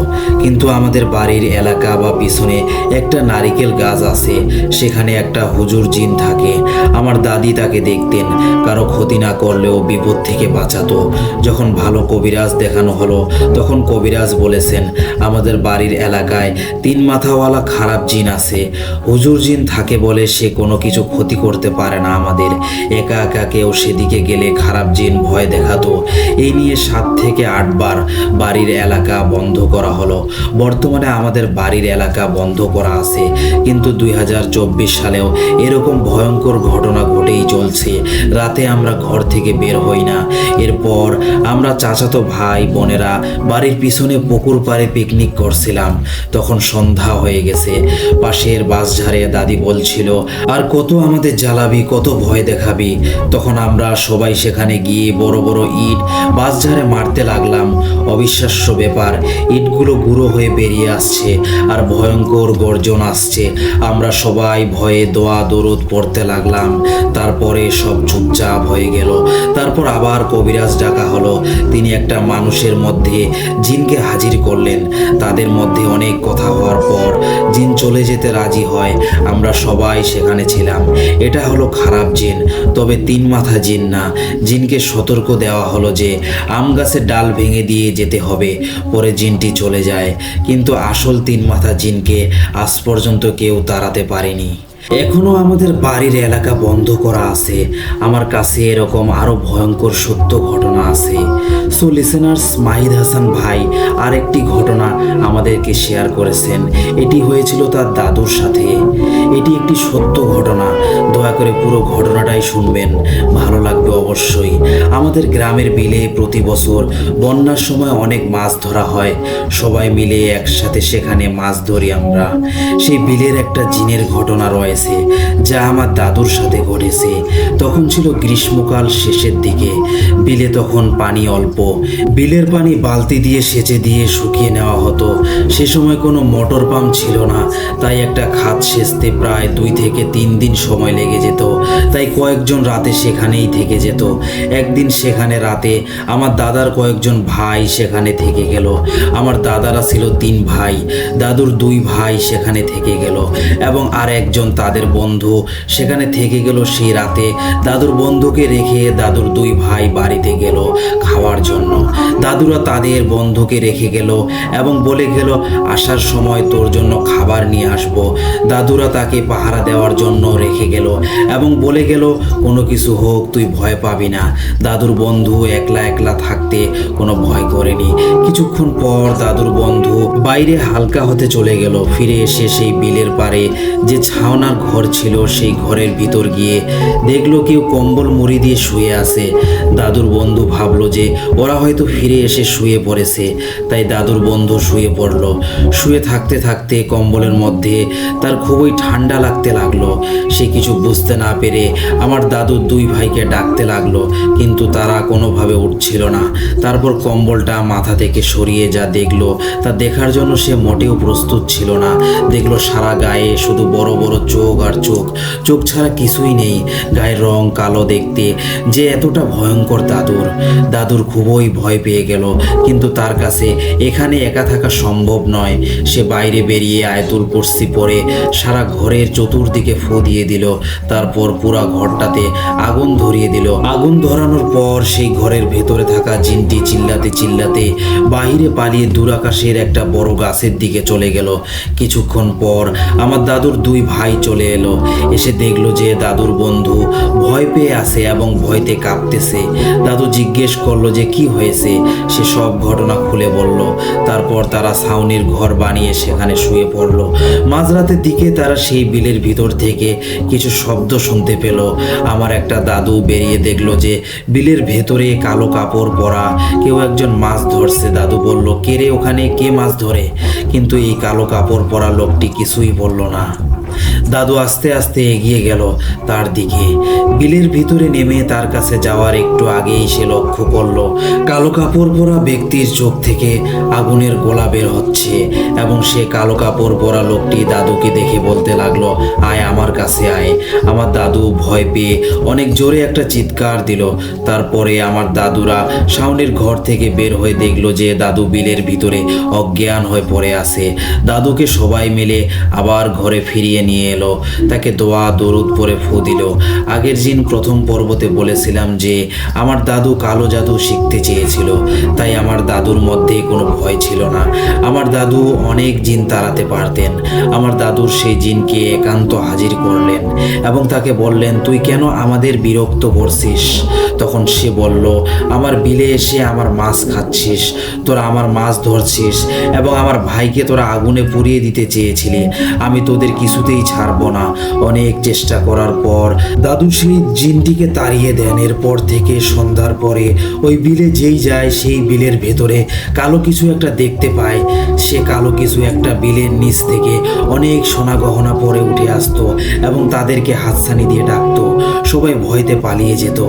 কিন্তু আমাদের বাড়ির এলাকা বা পিছনে একটা নারিকেল গাছ আছে, সেখানে একটা হুজুর জিন থাকে। আমার দাদি তাকে দেখতেন। কারো ক্ষতি না করলেও বিপদ থেকে বাঁচাতো। যখন ভালো কবিরাজ দেখানো হলো তখন কবিরাজ বলেছেন আমাদের বাড়ির এলাকায় 3 মাথাওয়ালা খারাপ জিন আছে। হুজুর জিন থাকে বলে সে কোনো কিছু ক্ষতি করতে পারে না আমাদের। একা একা কেউ সেদিকে গেলে খারাপ জিন ভয় দেখাতো। এই নিয়ে 7 থেকে 8 বার বাড়ির এলাকা বন্ধ করা হলো। বর্তমানে আমাদের বাড়ির এলাকা বন্ধ করা আছে, কিন্তু 2024 সালেও এরকম ভয়ঙ্কর ঘটনা ঘটেই চলছে। রাতে আমরা ঘর থেকে বের হই না। এরপর আমরা চাচাতো ভাই বোনেরা বাড়ির পিছনে পুকুর পাড়ে পিকনিক করছিলাম। তখন সন্ধ্যা হয়ে গেছে। পাশের বাঁশঝাড়ে দাদি বলছিল, আর কত আমাদের জ্বালাবি, কত ভয় দেখাবি। তখন আমরা সবাই সেখানে গিয়ে বড় বড় ইট বাঁশঝাড়ে মারতে লাগলাম। অবিশ্বাস্য ব্যাপার, ইটগুলো গুঁড়ো হয়ে বেরিয়ে আসছে আর ভয়ঙ্কর গর্জন আসছে। আমরা সবাই ভয়ে দোয়া দরুদ পড়তে লাগলাম। তারপরে সব চুপচাপ হয়ে গেল। তারপর আবার কবিরাজ ডাকা হলো। তিনি একটা মানুষের মধ্যে জিনকে হাজির করলেন। তাদের মধ্যে অনেক কথা হওয়ার পর জিন চলে যেতে রাজি হয়। আমরা সবাই সেখানে ছিলাম। এটা হলো খারাপ জিন, তবে 3 মাথা জিন না। জিনকে সতর্ক দেওয়া হলো যে আম গাছের ডাল ভেঙে দিয়ে যেতে হবে, পরে জিনটি চলে যায়। কিন্তু আসল 3 মাথা জিনকে আজ পর্যন্ত কেউ তাড়াতে পারেনি। এখনো আমাদের বাড়ির এলাকা বন্ধ করা আছে। আমার কাছে এরকম আরো ভয়ঙ্কর সত্য ঘটনা আছে। সো লিসেনার্স, মাহিদ হাসান ভাই আরেকটি ঘটনা আমাদেরকে শেয়ার করেছেন। এটি হয়েছিল তার দাদুর সাথে। এটি একটি সত্য ঘটনা। দয়া করে পুরো ঘটনাটাই শুনবেন, ভালো লাগবে অবশ্যই। আমাদের গ্রামের বিলে প্রতি বছর বন্যার সময় অনেক মাছ ধরা হয়। সবাই মিলে একসাথে সেখানে মাছ ধরি আমরা। সেই বিলের একটা জিনের ঘটনা রয়েছে যা আমার দাদুর সাথে ঘটেছে। তখন ছিল গ্রীষ্মকাল শেষের দিকে। বিলে তখন পানি অল্প। বিলের পানি বালতি দিয়ে সেচে দিয়ে শুকিয়ে নেওয়া হতো। সে সময় কোনো মোটর পাম্প ছিল না, তাই একটা খাত সেচতে প্রায় 2 থেকে 3 দিন সময় লেগে যেত। তাই কয়েকজন রাতে সেখানেই থেকে যেত। একদিন সেখানে রাতে আমার দাদার কয়েকজন ভাই সেখানে থেকে গেল। আমার দাদারা ছিল 3 ভাই, দাদুর 2 ভাই সেখানে থেকে গেল এবং আর একজন তাদের বন্ধু সেখানে থেকে গেল। সেই রাতে দাদুর বন্ধুকে রেখে দাদুর 2 ভাই বাড়িতে গেল খাওয়ার জন্য। দাদুরা তাদের বন্ধুকে রেখে গেল এবং বলে গেল আসার সময় তোর জন্য খাবার নিয়ে আসবো। দাদুরা তাকে পাহারা দেওয়ার জন্য রেখে গেল এবং বলে গেল কোনো কিছু হোক তুই ভয় পাবি না। দাদুর বন্ধু একলা একলা থাকতে কোনো ভয় করেনি। কিছুক্ষণ পর দাদুর বন্ধু বাইরে হালকা হতে চলে গেল। ফিরে এসে সেই বিলের পাড়ে যে ছাওনার ঘর ছিল, সেই ঘরের ভিতর গিয়ে দেখলো কেউ কম্বল মুড়ি দিয়ে শুয়ে আছে। দাদুর বন্ধু ভাবলো যে ওরা হয়তো ফিরে এসে শুয়ে পড়েছে, তাই দাদুর বন্ধু শুয়ে পড়লো। শুয়ে থাকতে থাকতে কম্বলের মধ্যে তার খুবই ঠান্ডা লাগতে লাগলো। সে কিছু বুঝতে না পেরে আমার দাদুর দুই ভাইকে ডাকতে লাগলো, কিন্তু তারা কোনোভাবে উঠছিল না। তারপর কম্বলটা মাথা থেকে সরিয়ে যা দেখলো তা দেখার জন্য সে মোটেও প্রস্তুত ছিল না। দেখলো সারা গায়ে শুধু বড় বড় চোখ আর চোখ, চোখ ছাড়া কিছুই নেই। গায়ের রং কালো দেখতে, যে এতটা ভয়ঙ্কর। দাদুর খুবই ভয় পেয়ে গেল, কিন্তু তার কাছে এখানে একা থাকা সম্ভব নয়। সে বাইরে বেরিয়ে আয়াতুল কুরসি পড়ে সারা ঘরের চতুর্দিকে ফু দিয়ে দিল। তারপর পুরা ঘরটাতে আগুন ধরিয়ে দিল। আগুন ধরানোর পর সেই ঘরের ভেতরে থাকা জিনটি চিল্লাতে চিল্লাতে বাহিরে পালিয়ে দূরাকাশের একটা বড় গাছের দিকে চলে গেল। কিছুক্ষণ পর আমার দাদুর দুই ভাই চলে এলো। এসে দেখলো যে দাদুর বন্ধু ভয় পেয়ে আছে এবং ভয়তে কাঁপতেছে। দাদু জিজ্ঞেস করলো যে কি হয়েছে। সে সব ঘটনা খুলে বলল। তারপর তারা ছাউনির ঘর বানিয়ে সেখানে শুয়ে পড়ল। মাঝরাতের দিকে তারা সেই বিলের ভিতর থেকে কিছু শব্দ শুনতে পেল। আমার একটা দাদু বেরিয়ে দেখলো যে বিলের ভেতরে কালো কাপড় পরা কেউ একজন মাছ ধরছে। দাদু বলল, কে রে ওখানে, কে মাছ ধরে? কিন্তু এই কালো কাপড় পরা লোকটি কিছুই বলল না। দাদু আস্তে আস্তে এগিয়ে গেল তার দিকে। বিলের ভিতরে নেমে তার কাছে যাওয়ার একটু আগেই সে লক্ষ্য করলো কালো কাপড় পরা ব্যক্তির চোখ থেকে আগুনের গোলা বের হচ্ছে, এবং সে কালো কাপড় পরা লোকটি দাদুকে দেখে বলতে লাগলো, আয় আমার কাছে আয়। আমার দাদু ভয় পেয়ে অনেক জোরে একটা চিৎকার দিল। তারপরে আমার দাদুরা ছাউনির ঘর থেকে বের হয়ে দেখলো যে দাদু বিলের ভিতরে অজ্ঞান হয়ে পড়ে আছে। দাদুকে সবাই মিলে আবার ঘরে ফিরিয়ে নিয়ে এলো। তাকে দোয়া দরুদ পরে ফু দিল। আগের দিন প্রথম পর্বতে বলেছিলাম যে আমার দাদু কালো জাদু শিখতে চেয়েছিল, তাই আমার দাদুর মধ্যে কোনো ভয় ছিল না। আমার দাদু অনেক জিন তাড়াতে পারতেন। আমার দাদুর সেই জিনকে একান্ত হাজির করলেন এবং তাকে বললেন, তুই কেন আমাদের বিরক্ত করছিস? তখন সে বলল, আমার বিলে এসে আমার মাছ খাচ্ছিস, তোরা আমার মাছ ধরছিস এবং আমার ভাইকে তোরা আগুনে পুড়িয়ে দিতে চেয়েছিলি। আমি তোদের কিছুতেই ছাড়বো না। অনেক চেষ্টা করার পর দাদু সেই জিনটিকে তাড়িয়ে দেন। এরপর থেকে সন্ধ্যার পরে ওই বিলে যেই যায় সেই বিলের ভেতরে কালো কিছু একটা দেখতে পায়। সে কালো কিছু একটা বিলের নিচ থেকে অনেক সোনা গহনা পরে উঠে আসতো এবং তাদেরকে হাতছানি দিয়ে ডাকতো। সবাই ভয়তে পালিয়ে যেত।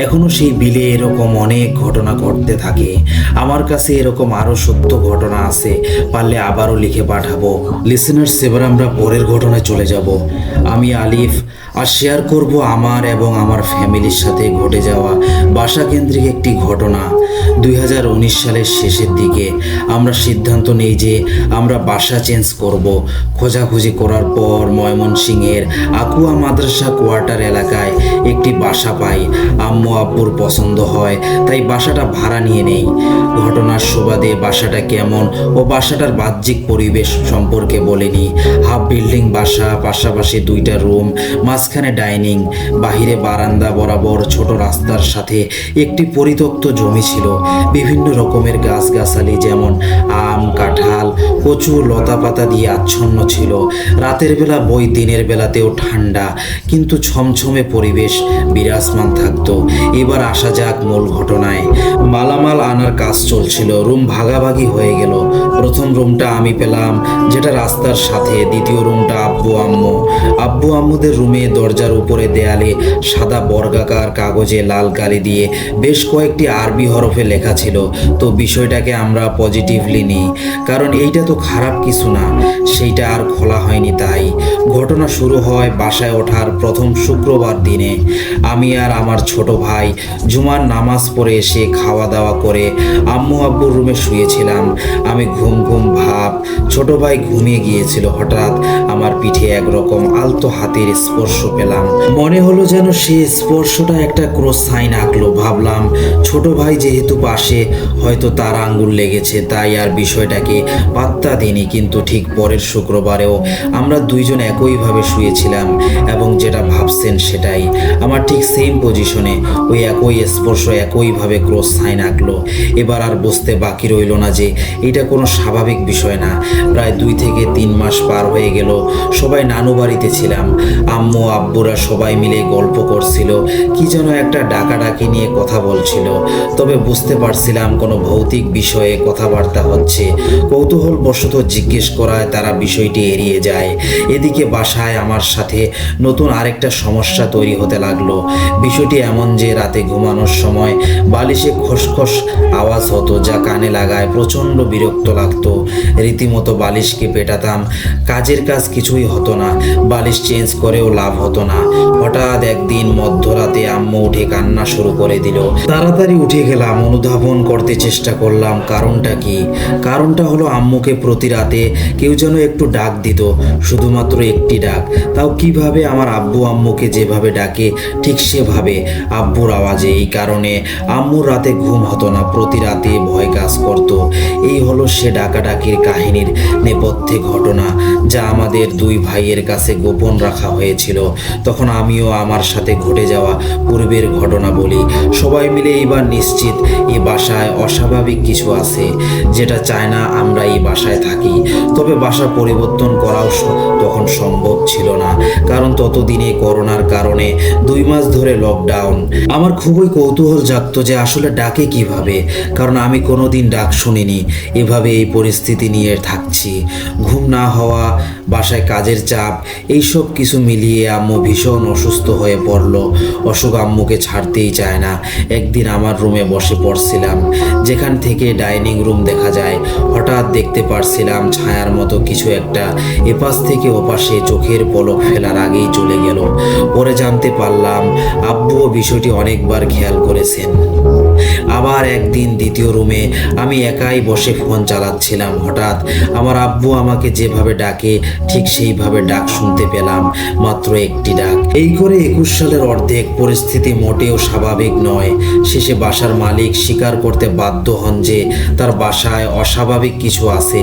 এখনো সেই বিলে এরকম অনেক ঘটনা ঘটতে থাকে। আমার কাছে এরকম আরো সত্য ঘটনা আছে, পারলে আবারও লিখে পাঠাবো। লিসেনার্স, এবার আমরা পরের ঘটনায় চলে যাব। আমি আলিফ আর শেয়ার করব আমার এবং আমার ফ্যামিলির সাথে ঘটে যাওয়া বাসা কেন্দ্রিক একটি ঘটনা। 2019 সালের শেষের দিকে আমরা সিদ্ধান্ত নেই যে আমরা বাসা চেঞ্জ করব। খোঁজাখুঁজি করার পর ময়মনসিংহের আকুয়া মাদ্রাসা কোয়ার্টার এলাকায় একটি বাসা পাই। আম্মু আব্বুর পছন্দ হয়, তাই বাসাটা ভাড়া নিয়ে নেই। ঘটনার সুবাদে বাসাটা কেমন ও বাসাটার বাহ্যিক পরিবেশ সম্পর্কে বলিনি। হাফ বিল্ডিং বাসা, পাশাপাশি 2টা রুম, মাঝখানে ডাইনিং, বাহিরে বারান্দা বরাবর ছোট রাস্তার সাথে একটি পরিত্যক্ত জমি ছিল। বিভিন্ন রকমের গাছগাছালি যেমন আম, কাঁঠাল, কচু, লতাপাতা দিয়ে আচ্ছন্ন ছিল। রাতের বেলা বই, দিনের বেলাতেও ঠান্ডা কিন্তু ছমছমে পরিবেশ বিরাজমান থাকতো। এবার আসা যাক মূল ঘটনায়। মালামাল আনার কাজ চলছিল। রুম ভাগাভাগি হয়ে গেল। প্রথম রুমটা আমি পেলাম, যেটা রাস্তার সাথে। দ্বিতীয় রুমটা আব্বু আম্মুদের রুমে দরজার উপরে দেয়ালে সাদা বর্গাকার কাগজে লাল কালি দিয়ে বেশ কয়েকটি আরবি হরফে লেখা ছিল। তো বিষয়টাকে আমরা পজিটিভলি নিই, কারণ এইটা তো খারাপ কিছু না। সেইটা আর খোলা হয়নি। তাই ঘটনা শুরু হয় বাসায় ওঠার প্রথম শুক্রবার দিনে। আমি আর আমার ছোট ভাই জুমার নামাজ পড়ে এসে খাওয়া দাওয়া করে আম্মু আব্বুর রুমে শুয়েছিলাম। আমি ঘুম ভাব, ছোট ভাই ঘুমিয়ে গিয়েছিল। হঠাৎ আমার পিঠে একরকম আলতো হাতের স্পর্শ পেলাম। মনে হলো যেন সে স্পর্শটা একটা ক্রস সাইন আঁকলো। ভাবলাম ছোট ভাই যেহেতু পাশে, হয়তো তার আঙ্গুল লেগেছে, তাই আর বিষয়টাকে পাত্তা পাত্তা দিইনি, কিন্তু ঠিক পরের শুক্রবারেও আমরা দুইজন একইভাবে শুয়েছিলাম এবং যেটা ভাবছেন সেটাই। আমার ঠিক সেম পজিশনে ওই একই স্পর্শ একইভাবে ক্রস সাইন আঁকলো। এবার আর বুঝতে বাকি রইল না যে এটা কোনো স্বাভাবিক বিষয় না। প্রায় 2 থেকে 3 মাস পার হয়ে গেল। সবাই নানু বাড়িতে ছিলাম। আম্মু আব্বুরা সবাই মিলে গল্প করছিল, কি যেন একটা ডাকাডাকি নিয়ে কথা বলছিল। তবে বুঝতে পারছিলাম কোনো ভৌতিক বিষয়ে কথাবার্তা হচ্ছে। কৌতূহলবশত জিজ্ঞেস করায় তারা বিষয়টি এড়িয়ে যায়। এদিকে বাসায় আমার সাথে নতুন আরেকটা সমস্যা তৈরি হতে লাগলো। বিষয়টি এমন যে রাতে ঘুমানোর সময় বালিশে খসখস আওয়াজ হতো, যা কানে লাগায় প্রচণ্ড বিরক্ত লাগতো। রীতিমতো বালিশকে পেটাতাম, কাজের কাজ কিছুই হতো না। বালিশ চেঞ্জ করেও লাভ হতো না। হঠাৎ একদিন মধ্যরাতে আম্মু উঠে কান্না শুরু করে দিল। তাড়াতাড়ি উঠে গেলাম, অনুধাবন করতে চেষ্টা করলাম কারণটা কি। কারণটা হলো আম্মুকে প্রতি রাতে কেউ যেন একটু ডাক দিত, শুধুমাত্র একটি ডাক, তাও কিভাবে আমার আব্বু আম্মুকে যেভাবে ডাকে ঠিক সেভাবে, আব্বুর আওয়াজে। এই কারণে আম্মুর রাতে ঘুম হতো না, প্রতি রাতে ভয় কাজ করত। এই হলো সে ডাকাডাকির কাহিনীর নেপথ্যে ঘটনা, যা আমাদের 2 ভাইয়ের কাছে গোপন রাখা হয়েছিল। তখন আমিও আমার সাথে ঘটে যাওয়া পূর্বের ঘটনা বলি। সবাই মিলে এবার নিশ্চিত এই বাসায় অস্বাভাবিক কিছু আছে, যেটা চায় না আমরা এই বাসায় থাকি। তবে বাসা পরিবর্তন করাও তখন সম্ভব ছিল না, কারণ ততদিনে করোনার কারণে 2 মাস ধরে লকডাউন। আমার খুবই কৌতূহল জাগতো যে আসলে ডাকে কিভাবে, কারণ আমি কোনোদিন ডাক শুনিনি। এভাবে এই পরিস্থিতি নিয়ে থাকছি, ঘুম না হওয়া, বাসায় কাজের চাপ, এইসব কিছু মিলিয়ে আম্মু ভীষণ অসুস্থ হয়ে পড়ল। অসুখ আম্মুকে ছাড়তেই চায় না। একদিন আমার রুমে বসে পড়ছিলাম, যেখান থেকে ডাইনিং রুম দেখা যায়। হঠাৎ দেখতে পারছিলাম ছায়ার মতো কিছু একটা এপাশ থেকে ওপাশে চোখের পলক ফেলার আগেই চলে গেল। পরে জানতে পারলাম আব্বুও বিষয়টি অনেকবার খেয়াল করেছেন। আবার একদিন দ্বিতীয় রুমে আমি একাই বসে ফোন চালাচ্ছিলাম। হঠাৎ আমার আব্বু আমাকে যেভাবে ডাকে ঠিক সেইভাবে ডাক শুনতে পেলাম, মাত্র একটি ডাক। এই করে 21 সালের অর্ধেক। পরিস্থিতি মোটেও স্বাভাবিক নয়। শেষে বাসার মালিক স্বীকার করতে বাধ্য হন যে তার বাসায় অস্বাভাবিক কিছু আছে।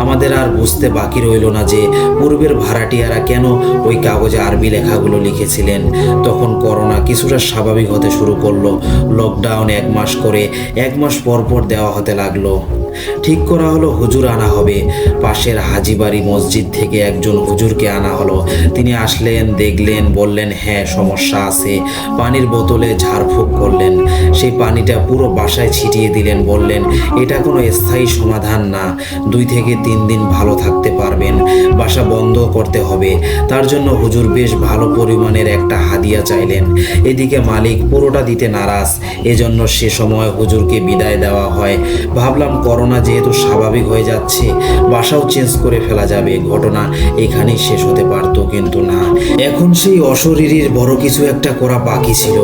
আমাদের আর বুঝতে বাকি রইল না যে পূর্বের ভাড়াটিয়ারা কেন ওই কাগজে আরবি লেখাগুলো লিখেছিলেন। তখন করোনা কিছুটা স্বাভাবিক হতে শুরু করলো। লকডাউন 1 মাস করে 1 মাস পর পর দেওয়া হতে লাগলো। ঠিক করা হলো হুজুর আনা হবে। পাশের হাজিবাড়ি মসজিদ থেকে একজন হুজুরকে আনা হলো। তিনি আসলেন, দেখলেন, বললেন হ্যাঁ সমস্যা আছে। পানির বোতলে ঝাড়ফুঁক করলেন, সেই পানিটা পুরো বাসায় ছিটিয়ে দিলেন। বললেন এটা কোনো স্থায়ী সমাধান না, 2 থেকে 3 দিন ভালো থাকতে পারবেন, বাসা বন্ধ করতে হবে। তার জন্য হুজুর বেশ ভালো পরিমাণের একটা হাদিয়া চাইলেন। এদিকে মালিক পুরোটা দিতে নারাজ, এজন্য সে সময় হুজুরকে বিদায় দেওয়া হয়। ভাবলাম করোনা যেহেতু স্বাভাবিক হয়ে যাচ্ছে, বাসাও চেঞ্জ করে ফেলা যাবে, ঘটনা এখানেই শেষ হতে পারত, কিন্তু না। এখন সেই অশরীরীর বড় কিছু একটা করা বাকি ছিল,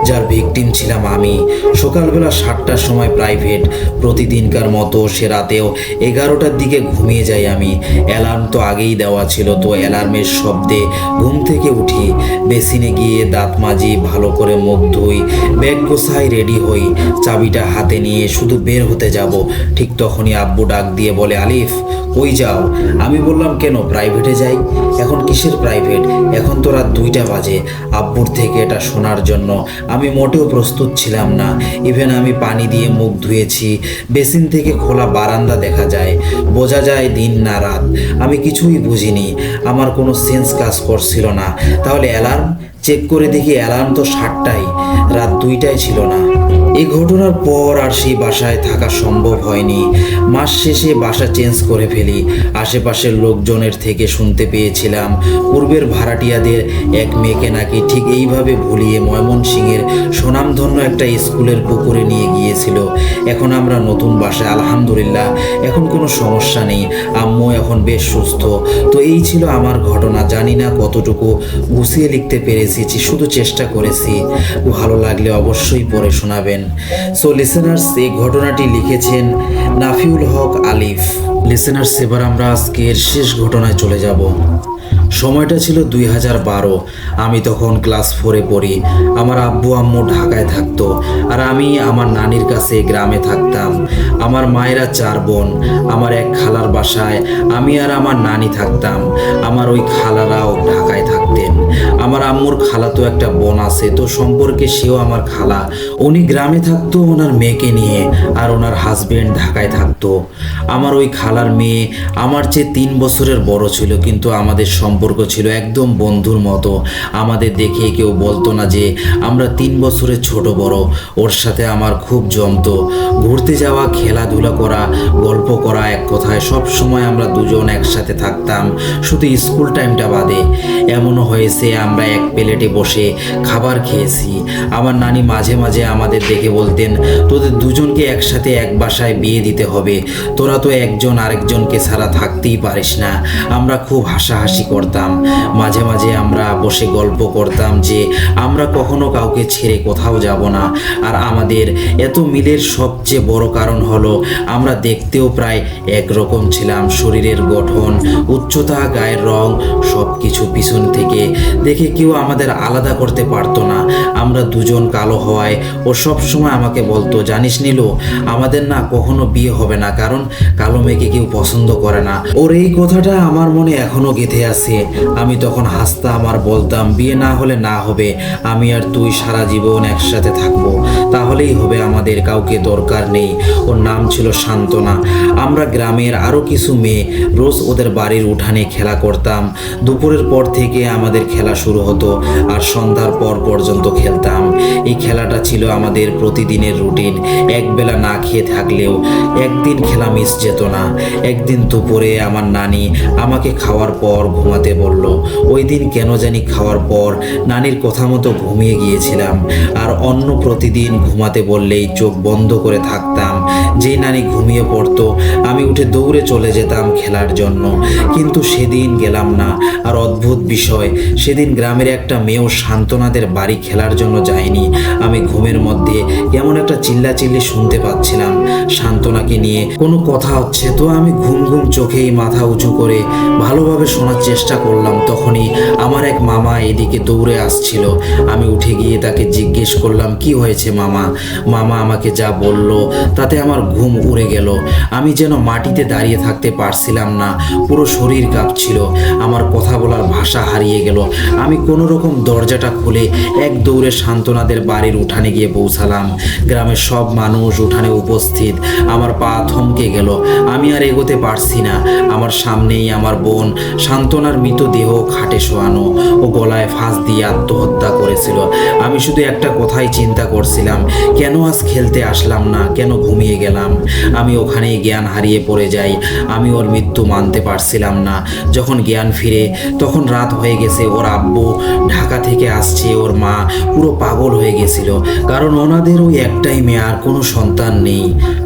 যার ভিকটিম ছিলাম আমি। সকালবেলা 7টার সময় প্রাইভেট, প্রতিদিনকার মতো সে রাতেও 11টার দিকে ঘুমিয়ে যাই আমি। অ্যালার্ম তো আগেই দেওয়া ছিল, তো অ্যালার্মের শব্দে ঘুম থেকে উঠি, বেসিনে গিয়ে দাঁত মাজি, ভালো করে মুখ ধুই, ব্যাগ গোছাই, রেডি হই, চাবিটা হাতে নিয়ে শুধু বের হতে যাব। ঠিক তখনই আব্বু ডাক দিয়ে বলে আলিফ কই যাও? আমি বললাম কেন, প্রাইভেটে যাই। এখন কিসের প্রাইভেট? এখন তো রাত 2টা বাজে। আব্বুর থেকে এটা শোনার জন্য আমি মোটেও প্রস্তুত ছিলাম না। ইভেন আমি পানি দিয়ে মুখ ধুয়েছি, বেসিন থেকে খোলা বারান্দা দেখা যায়, বোঝা যায় দিন না রাত। আমি কিছুই বুঝিনি, আমার কোনো সেন্স কাজ করছিল না। তাহলে অ্যালার্ম চেক করে দেখি অ্যালার্ম তো 7টাই, রাত 2টায় ছিল না। এই ঘটনার পর আর সেই বাসায় থাকা সম্ভব হয়নি। মাস শেষে বাসা চেঞ্জ করে ফেলি। আশেপাশের লোকজনের থেকে শুনতে পেয়েছিলাম পূর্বের ভাড়াটিয়াদের এক মেয়েকে নাকি ঠিক এইভাবে ভুলিয়ে ময়মনসিংহের সুনামধন্য একটা স্কুলের পুকুরে নিয়ে গিয়েছিল। এখন আমরা নতুন বাসায়, আলহামদুলিল্লাহ এখন কোনো সমস্যা নেই, আম্মু এখন বেশ সুস্থ। তো এই ছিল আমার ঘটনা। জানি না কতটুকু গুছিয়ে লিখতে পেরেছি, শুধু চেষ্টা করেছি। ভালো লাগলে অবশ্যই পড়ে শোনাবেন। সো লিসেনার্স, এই ঘটনাটি লিখেছেন নাফিউল হক আলিফ। লিসেনার্স, এবার আমরা আজকের শেষ ঘটনায় চলে যাব। সময়টা ছিল 2012। আমি তখন ক্লাস 4-এ পড়ি। আমার আব্বু আম্মু ঢাকায় থাকতো আর আমি আমার নানির কাছে গ্রামে থাকতাম। আমার মায়েরা 4 বোন। আমার এক খালার বাসায় আমি আর আমার নানি থাকতাম। আমার ওই খালারাও ঢাকায় থাকতেন। আমার আম্মুর খালাতো একটা বোন আছে, তো সম্পর্কে সেও আমার খালা। উনি গ্রামে থাকতো ওনার মেয়েকে নিয়ে, আর ওনার হাজবেন্ড ঢাকায় থাকতো। আমার ওই খালার মেয়ে আমার চেয়ে 3 বছরের বড় ছিল, কিন্তু আমাদের সম্পর্ক ছিল একদম বন্ধুর মতো। আমাদের দেখে কেউ বলতো না যে আমরা 3 বছরের ছোট বড়। ওর সাথে আমার খুব জমতো। ঘুরতে যাওয়া, খেলাধুলা করা, গল্প করা, এক কথায় সব সময় আমরা দুজন একসাথে থাকতাম, শুধু স্কুল টাইমটা বাদে। এমনও হয়েছে আমরা এক প্লেটে বসে খাবার খেয়েছি। আমার নানি মাঝে মাঝে আমাদের দেখে বলতেন, তোদের দুজনকে একসাথে এক বাসায় বিয়ে দিতে হবে, তোরা তো একজন আরেকজনকে ছাড়া থাকতেই পারিস না। আমরা খুব হাসাহাসি করতাম। মাঝে মাঝে আমরা বসে গল্প করতাম যে আমরা কখনো কাউকে ছেড়ে কোথাও যাব না। আর আমাদের এত মিলের সবচেয়ে বড় কারণ হলো আমরা দেখতেও প্রায় একরকম ছিলাম। শরীরের গঠন, উচ্চতা, গায়ের রং, সব কিছু পিছন থেকে দেখে কেউ আমাদের আলাদা করতে পারতো না। আমরা দুজন কালো হওয়ায় ও সব সময় আমাকে বলতো, জানিস নীলু, আমাদের না কখনো বিয়ে হবে না, কারণ কালো মেয়েকে কেউ পছন্দ করে না। ওর এই কথাটা আমার মনে এখনো গেঁথে আছে। আমি তখন হাসতাম আর বলতাম, বিয়ে না হলে না হবে, আমি আর তুই সারা জীবন একসাথে থাকবো, তাহলেই হবে আমাদের, কাউকে দরকার নেই। ওর নাম ছিল সান্ত্বনা। আমরা গ্রামের আরও কিছু মেয়ে রোজ ওদের বাড়ির উঠানে খেলা করতাম। দুপুরের পর থেকে আমাদের খেলা শুরু হতো আর সন্ধ্যার পর পর্যন্ত খেলতাম। এই খেলাটা ছিল আমাদের প্রতিদিনের রুটিন। একবেলা না খেয়ে থাকলেও একদিন খেলা মিস যেত না। একদিন দুপুরে আমার নানি আমাকে খাওয়ার পর ঘুমাতে বলল। ওই দিন কেন জানি খাওয়ার পর নানির কথা মতো ঘুমিয়ে গিয়েছিলাম। আর অন্য প্রতিদিন ঘুমাতে বললেই চোখ বন্ধ করে থাকতাম। যেই নানি ঘুমিয়ে পড়তো আমি উঠে দৌড়ে চলে যেতাম খেলার জন্য, কিন্তু সেদিন গেলাম না। আর অদ্ভুত বিষয়, সেদিন গ্রামের একটা মেয়েও সান্ত্বনাদের বাড়ি খেলার জন্য যায়নি। আমি ঘুমের মধ্যে কেমন একটা চিল্লাচিল্লি শুনতে পাচ্ছিলাম, সান্ত্বনাকে নিয়ে কোনো কথা হচ্ছে। তো আমি ঘুম ঘুম চোখেই মাথা উঁচু করে ভালোভাবে শোনার চেষ্টা করলাম। তখনই আমার এক মামা এদিকে দৌড়ে আসছিল। আমি উঠে গিয়ে তাকে জিজ্ঞেস করলাম, কি হয়েছে মামা? মামা আমাকে যা বলল তাতে আমার ঘুম উড়ে গেল। আমি যেন মাটিতে দাঁড়িয়ে থাকতে পারছিলাম না, পুরো শরীর কাঁপছিল, আমার কথা বলার ভাষা হারিয়ে গেল। আমি কোনো রকম দরজাটা খুলে এক দৌড়ে সান্ত্বনাদের বাড়ির উঠানে গিয়ে পৌঁছালাম। গ্রামের সব মানুষ উঠানে উপস্থিত। আমার পা থমকে গেল, আমি আর এগোতে পারছি না। আমার সামনেই আমার বোন সান্ত্বনার মৃতদেহ খাটে শোয়ানো, ও গলায় ফাঁস দিয়ে আত্মহত্যা করেছিল। আমি শুধু একটা কথাই চিন্তা করছিলাম, কেন আজ খেলতে আসলাম না, কেন ঘুমিয়ে গেলাম? আমি ওখানেই জ্ঞান হারিয়ে পড়ে যাই। আমি ওর মৃত্যু মানতে পারছিলাম না। যখন জ্ঞান ফিরে তখন রাত হয়ে গেছে। ওর আব্বু ঢাকা থেকে আসছে, ওর মা পুরো পাগল হয়ে গেছিল, কারণ ওনাদের ওই একটাই মেয়ে, আর কোনো সন্তান নেই।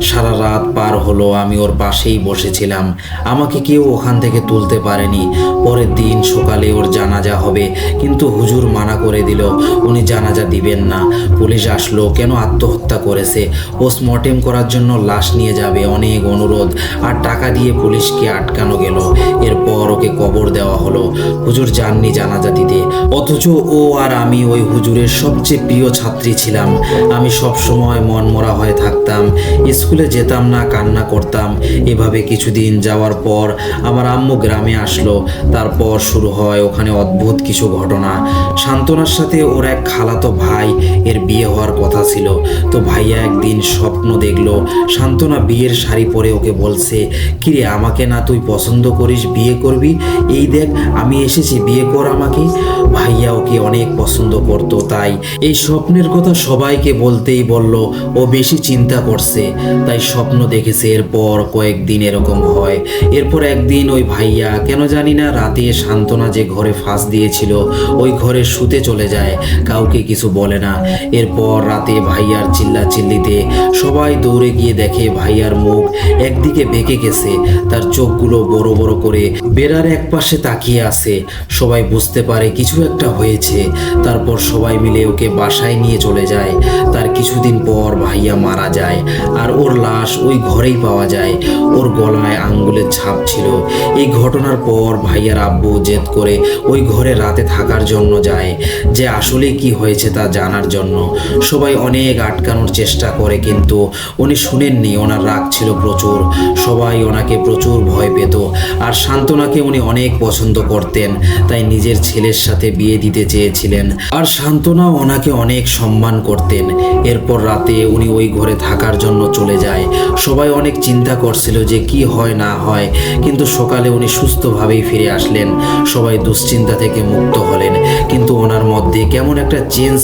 সারা রাত পার হলো, আমি ওর পাশেই বসেছিলাম। আমাকে কেউ ওখান থেকে তুলতে পারেনি। পরের দিন সকালে ওর জানাজা হবে, কিন্তু হুজুর মানা করে দিল, উনি জানাজা দিবেন না। পুলিশ আসলো, কেন আত্মহত্যা করেছে, পোস্টমর্টেম করার জন্য লাশ নিয়ে যাবে, অনেক অনুরোধ আর টাকা দিয়ে পুলিশকে আটকানো গেল। এরপর ওকে কবর দেওয়া হলো। হুজুর যাননি জানাজা দিতে, অথচ ও আর আমি ওই হুজুরের সবচেয়ে প্রিয় ছাত্রী ছিলাম। আমি সব সময় মনমরা হয়ে থাকতাম, স্কুলে যেতাম না, কান্না করতাম। এভাবে কিছুদিন যাওয়ার পর আমার আম্মু গ্রামে আসলো। তারপর শুরু হয় ওখানে অদ্ভুত কিছু ঘটনা। সান্ত্বনার সাথে ওর এক খালাতো ভাই এর বিয়ে হওয়ার কথা ছিল। তো ভাইয়া একদিন স্বপ্ন দেখলো সান্ত্বনা বিয়ের শাড়ি পরে ওকে বলছে, কিরে আমাকে না তুই পছন্দ করিস, বিয়ে করবি? এই দেখ আমি এসেছি, বিয়ে কর আমাকে। ভাইয়া ওকে অনেক পছন্দ করতো, তাই এই স্বপ্নের কথা সবাইকে বলতেই বলল ও বেশি চিন্তা করছে, তাই স্বপ্ন দেখেছে। এরপর কয়েকদিন এরকম হয়। এরপর একদিন ওই ভাইয়া কেন জানি না রাতে সান্ত্বনা যে ঘরে ফাঁস দিয়েছিল ওই ঘরে শুতে চলে যায়, কাউকে কিছু বলে না। এরপর রাতে ভাইয়ার চিল্লাচিল্লিতে সবাই দৌড়ে দৌড়ে গিয়ে দেখে ভাইয়ার মুখ একদিকে বেঁকে গেছে, তার চোখগুলো বড় বড় করে বেড়ার এক পাশে তাকিয়ে আছে। সবাই বুঝতে পারে কিছু একটা হয়েছে। তারপর সবাই মিলে ওকে বাসায় নিয়ে চলে যায়। তার কিছুদিন পর ভাইয়া মারা যায়, আর ওর লাশ ওই ঘরেই পাওয়া যায়। ওর গলায় আঙ্গুলের ছাপ ছিল। এই ঘটনার পর ভাইয়ার আব্বু জেদ করে ওই ঘরে রাতে থাকার জন্য যায়, যে আসলে কি হয়েছে তা জানার জন্য। সবাই অনেক আটকানোর চেষ্টা করে, কিন্তু উনি শুনেননি। ওনার রাগ ছিল প্রচুর। সবাই ওনাকে প্রচুর ভয় পেত। আর শান্তনাকে উনি অনেক পছন্দ করতেন, তাই নিজের ছেলের সাথে বিয়ে দিতে চেয়েছিলেন। আর শান্তনা ওনাকে অনেক সম্মান করতেন। এরপর রাতে উনি ওই ঘরে থাকার জন্য চলে যায়। সবাই অনেক চিন্তা করছিল যে কি হয় না হয়, কিন্তু সকালে উনি সুস্থভাবেই ফিরে আসলেন। সবাই দুশ্চিন্তা থেকে মুক্ত হলেন, কিন্তু ওনার মধ্যে কেমন একটা চেঞ্জ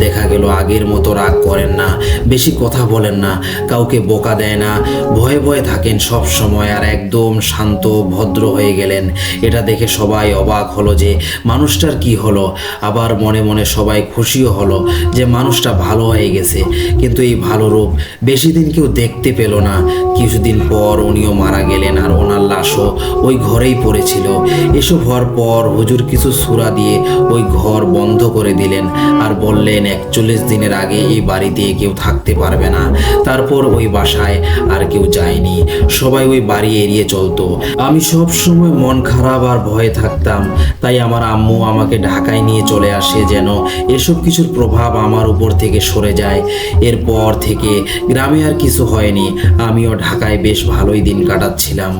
দেখা গেল। আগের মতো রাগ করেন না, বেশি কথা বলেন না, কাউকে বোকা দেয় না, ভয়ে ভয়ে থাকেন সব সময়, আর একদম শান্ত ভদ্র হয়ে গেলেন। এটা দেখে সবাই অবাক হলো যে মানুষটার কি হলো। আবার মনে মনে সবাই খুশিও হলো যে মানুষটা ভালো হয়ে গেছে। কিন্তু এই ভালো রূপ বেশি দিন কেউ দেখতে পেল না। কিছুদিন পর উনিও মারা গেলেন, আর ওনার লাশও ওই ঘরেই পড়েছিল। এসব হওয়ার পর হুজুর কিছু সূরা দিয়ে ওই ঘর বন্ধ করে দিলেন, আর বললেন 41 দিনের আগে এই বাড়িতে কেউ থাকতে পারবে না। তারপর ওই বাসায় আর কেউ যায়নি, সবাই ওই বাড়ি এড়িয়ে চলতো। আমি সব সময় মন খারাপ আর ভয়ে থাকতাম, তাই আমার আম্মু আমাকে ঢাকায় নিয়ে চলে আসে, যেন এসব কিছুর প্রভাব আমার উপর থেকে সরে যায়। এরপর থেকে গ্রামে আর কিছু হয়নি। আমিও ঢাকায় বেশ ভালোই দিন কাটাচ্ছিলাম।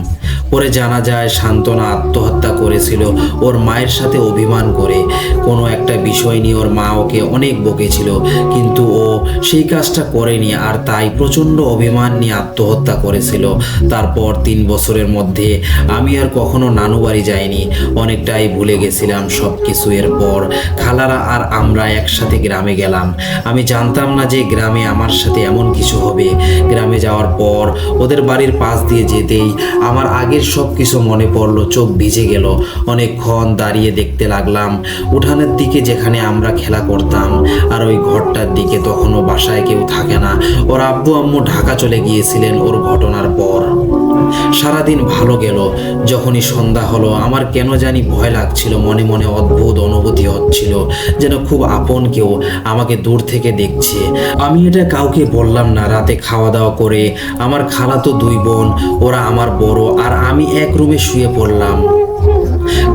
পরে জানা যায় শান্তনা আত্মহত্যা করেছিল ওর মায়ের সাথে অভিমান করে। কোনো একটা বিষয় নিয়ে ওর মা ওকে অনেক বকেছিল, কিন্তু ও সেই কাজটা করেনি, আর তাই প্রচণ্ড অভিমান নিয়ে আত্মহত্যা করেছিল। তারপর 3 বছরের মধ্যে আমি আর কখনো নানু বাড়ি যাইনি, অনেকটাই ভুলে গেছিলাম সব কিছু। এরপর খালারা আর আমরা একসাথে গ্রামে গেলাম। আমি জানতাম না যে গ্রামে আমার সাথে এমন কিছু হবে। গ্রামে যাওয়ার পর ওদের বাড়ির পাশ দিয়ে যেতেই আমার আগের সব কিছু মনে পড়লো, চোখ ভিজে গেল। অনেকক্ষণ দাঁড়িয়ে দেখতে লাগলাম উঠানের দিকে, যেখানে আমরা খেলা করতাম, আর ওই ঘরটার দিকে। তখনও বাসায় কেউ থাকে না। ওর আব্বু আম্মু ঢাকা চলে গিয়েছিলেন ওর ঘটনার পর। সারাদিন ভালো গেল। যখনই সন্ধ্যা হলো আমার কেন জানি ভয় লাগছিল। মনে মনে অদ্ভুত অনুভূতি হচ্ছিল, যেন খুব আপন কেউ আমাকে দূর থেকে দেখছে। আমি এটা কাউকে বললাম না। রাতে খাওয়া দাওয়া করে আমার খালাতো 2 বোন, ওরা আমার বড়, আর আমি এক রুমে শুয়ে পড়লাম।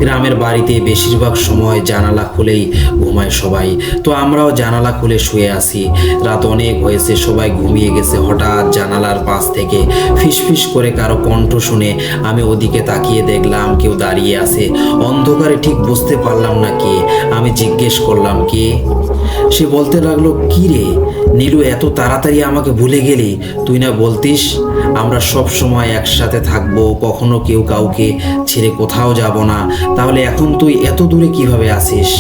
গ্রামের বাড়িতে বেশিরভাগ সময় জানালা খুলেই ঘুমায় সবাই, তো আমরাও জানালা খুলে শুয়ে আছি। রাত অনেক হয়েছে, সবাই ঘুমিয়ে গেছে। হঠাৎ জানালার পাশ থেকে ফিসফিস করে কারো কণ্ঠ শুনে আমি ওদিকে তাকিয়ে দেখলাম কেউ দাঁড়িয়ে আছে। অন্ধকারে ঠিক বুঝতে পারলাম না কে। আমি জিজ্ঞেস করলাম কে। সে বলতে লাগলো, কি রে নীলু, এত তাড়াতাড়ি আমাকে ভুলে গেলি? তুই না বলতিস আমরা সব সময় একসাথে থাকবো, কখনো কেউ কাউকে ছেড়ে কোথাও যাব না, তাহলে এখন তুই এত দূরে কিভাবে আসিস?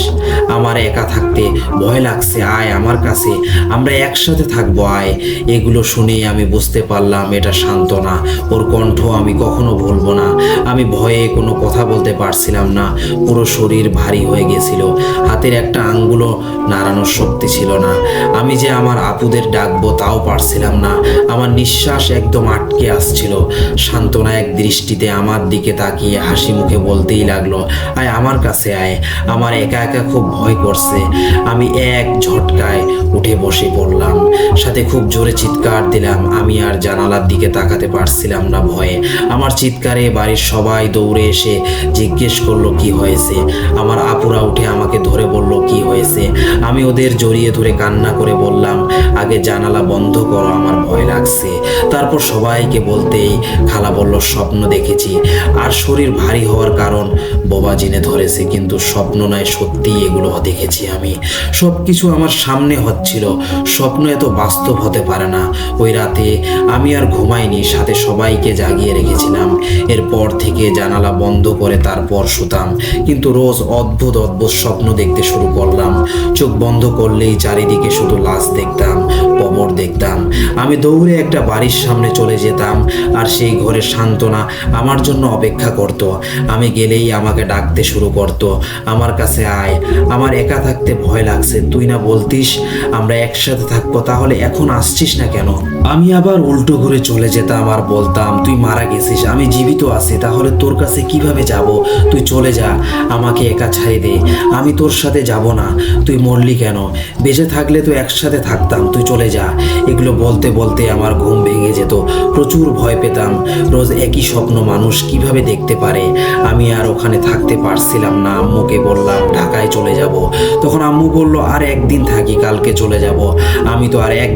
আমার একা থাকতে ভয় লাগছে, আয় আমার কাছে, আমরা একসাথে থাকবো, আয়। এগুলো শুনে আমি বুঝতে পারলাম এটা শান্তনা। ওর কণ্ঠ আমি কখনো ভুলবো না। আমি ভয়ে কোনো কথা বলতে পারছিলাম না। পুরো শরীর ভারী হয়ে গেছিল, হাতের একটা আঙ্গুলও নাড়ানোর শক্তি ছিল না। আমি যে আমার আপুদের ডাকবো তাও পারছিলাম না। আমার নিঃশ্বাস একদম আটকে আসছিল। শান্তনা এক দৃষ্টিতে আমার দিকে তাকিয়ে হাসি মুখে বলতেই লাগলো, আয় আমার কাছে আয়, আমার একা একা খুব ভয় করছে। আমি এক ঝটকায় উঠে বসে পড়লাম, সাথে খুব জোরে চিৎকার দিলাম। আমি আর জানালার দিকে তাকাতে পারছিলাম না ভয়ে। আমার চিৎকারে বাড়ির সবাই দৌড়ে এসে জিজ্ঞেস করলো কি হয়েছে। আমার আপুরা উঠে আমাকে ধরে বলল কি হয়েছে। আমি ওদের জড়িয়ে ধরে কান্না করে বললাম, আগে জানালা বন্ধ করো, আমার ভয় লাগছে। তারপর সবাইকে বলতেই খালা বলল, স্বপ্ন দেখেছি। আর শরীর ভারী হওয়ার কারণ বোবা জিনে ধরেছে, কিন্তু স্বপ্ন নয়, সত্যি এগুলো দেখেছি আমি। সব কিছু আমার সামনে হচ্ছিল। স্বপ্ন এত বাস্তব হতে পারে না। ওই রাতে আমি আর ঘুমাইনি, সাথে সবাইকে জাগিয়ে রেখেছিলাম। এরপর থেকে জানালা বন্ধ করে তারপর শুতাম, কিন্তু রোজ অদ্ভুত অদ্ভুত স্বপ্ন দেখতে শুরু করলাম। চোখ বন্ধ করলেই চারিদিকে শুধু লাশ দেখতাম, কবর দেখতাম। আমি দৌড়ে একটা বাড়ির সামনে চলে যেতাম, আর সেই ঘরে শান্তনা আমার জন্য অপেক্ষা করত। আমি গেলেই আমাকে ডাকতে শুরু করতো, আমার কাছে আয়, আমার একা থাকতে ভয় লাগছে, তুই না বলতিস আমরা একসাথে থাকবো, তাহলে এখন আসছিস না কেন? আমি আবার উল্টো ঘুরে চলে যেতাম আর বলতাম তুই মারা গেছিস, আমি জীবিত আছি, তাহলে তোর কাছে কিভাবে যাব? তুই চলে যা, আমাকে একা ছাড়ি দে, আমি তোর সাথে যাব না। তুই মরলি কেন? বেঁচে থাকলে তো একসাথে থাকতাম, তুই চলে যা। এগুলো বলতে বলতে আমার ঘুম ভেঙে যেত, প্রচুর ভয় পেতাম। রোজ একই স্বপ্ন মানুষ কিভাবে দেখতে পারে? আমি আর ওখানে থাকতে পারছিলাম না। আম্মুকে বললাম ঢাকায় চলে যাব। তখন আম্মু বলল আর একদিন থাকি, কালকে চলে যাব। আমি তো আর এক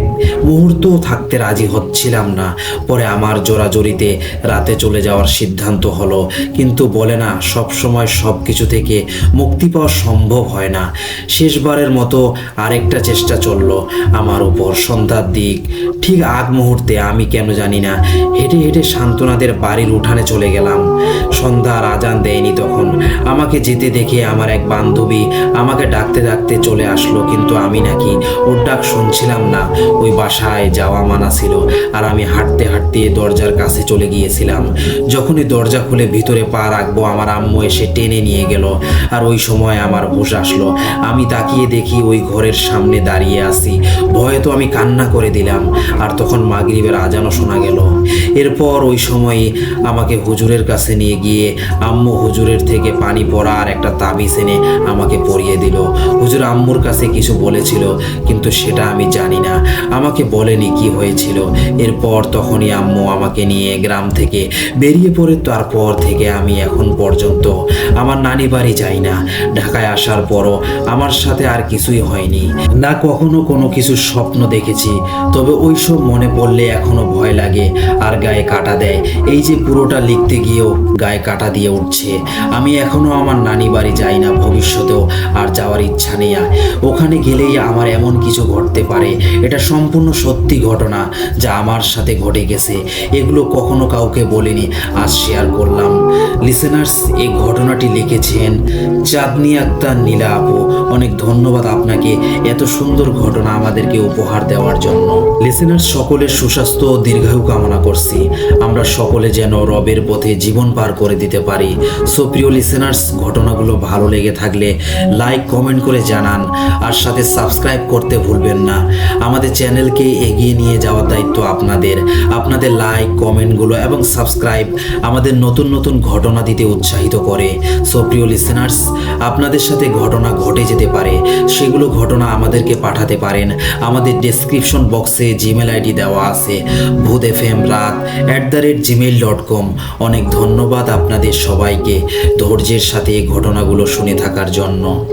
মুহূর্তও থাকতে রাজি হচ্ছিলাম না। পরে আমার জোরাজোরিতে রাতে চলে যাওয়ার সিদ্ধান্ত হলো। কিন্তু বলে না, সব সময় সব কিছু থেকে মুক্তি পাওয়া সম্ভব হয় না। শেষবারের মতো আরেকটা চেষ্টা চললো আমার উপর। সন্ধ্যার দিক ঠিক আগ মুহূর্তে আমি কেন জানি না হেঁটে হেঁটে সান্ত্বনাদের বাড়ির উঠানে চলে গেলাম। সন্ধ্যার আজান দেয়নি তখন। আমাকে যেতে দেখে আমার এক বান্ধবী আমাকে ডাকতে ডাকতে চলে আসলো, কিন্তু আমি নাকি ওর ডাক শুনছিলাম না। ওই বাসায় যাওয়া মানা ছিল, আর আমি হাঁটতে হাঁটতে দরজার কাছে চলে গিয়েছিলাম। যখনই দরজা খুলে ভিতরে পা রাখবো, আমার আম্মু এসে টেনে নিয়ে গেল। আর ওই সময় আমার হুঁশ আসলো। আমি তাকিয়ে দেখি ওই ঘরের সামনে দাঁড়িয়ে আছি। ভয়ে তো আমি কান্না করে দিলাম। আর তখন মাগরিবের আজানও শোনা গেল। এরপর ওই সময় আমাকে হুজুরের কাছে নিয়ে গিয়ে আম্মু হুজুরের থেকে পানি পড়া আর একটা তাবিজ এনে আমাকে পরিয়ে দিল। হুজুর আম্মুর কাছে কিছু বলেছিল, কিন্তু সেটা আমি জানি না, আমাকে বলেনি কি হয়েছিল। এরপর তখনই আম্মু আমাকে নিয়ে গ্রাম থেকে বেরিয়ে পড়ে। তারপর থেকে আমি এখন পর্যন্ত আমার নানি বাড়ি যাই না। ঢাকায় আসার পরও আমার সাথে আর কিছুই হয়নি, না কখনো কোনো কিছু স্বপ্ন দেখেছি। তবে ওইসব মনে পড়লে এখনো ভয় লাগে আর গায়ে কাটা দেয়। এই যে পুরোটা লিখতে গিয়েও গায়ে কাটা দিয়ে উঠছে। আমি এখনো আমার নানি বাড়ি যাই না, ভবিষ্যতেও আর যাওয়ার ইচ্ছা নেই। ওখানে গেলেই আমার এমন কিছু ঘটতে পারে। এটা সম্পূর্ণ সত্যি ঘটনা যা আমার সাথে ঘটে গেছে। এগুলো কখনো কাউকে বলিনি, আজ শেয়ার করলাম। লিসেনার্স, এই ঘটনাটি লিখেছেন চাঁদনি আক্তার নীলা আপু। অনেক ধন্যবাদ আপনাকে এত সুন্দর ঘটনা আমাদেরকে উপহার দেওয়ার জন্য। লিসেনার্স, সকলের সুস্বাস্থ্য ও দীর্ঘায়ু কামনা করছি। আমরা সকলে যেন রবের পথে জীবন পার করে দিতে পারি। সো প্রিয় লিসেনার্স, ঘটনাগুলো ভালো লেগে থাকলে লাইক কমেন্ট করে জানান, আর সাথে সাবস্ক্রাইব করতে ভুলবেন না। আমাদের চ্যানেলকে এগিয়ে নিয়ে যাওয়ার দায়িত্ব আপনাদের। আপনাদের লাইক কমেন্টগুলো এবং সাবস্ক্রাইব আমাদের নতুন নতুন ঘটনা দিতে উৎসাহিত করে। সো প্রিয় লিসেনার্স, আপনাদের সাথে ঘটনা ঘটে যেতে পারে, সেগুলো ঘটনা আমাদেরকে পাঠাতে পারেন। আমাদের ডেসক্রিপশন বক্সে জিমেল আইডি দেওয়া আছে, bhootfmrat@gmail.com। অনেক ধন্যবাদ আপনাদের সবাইকে ধৈর্যের সাথে ঘটনাগুলো শুনে থাকার জন্য।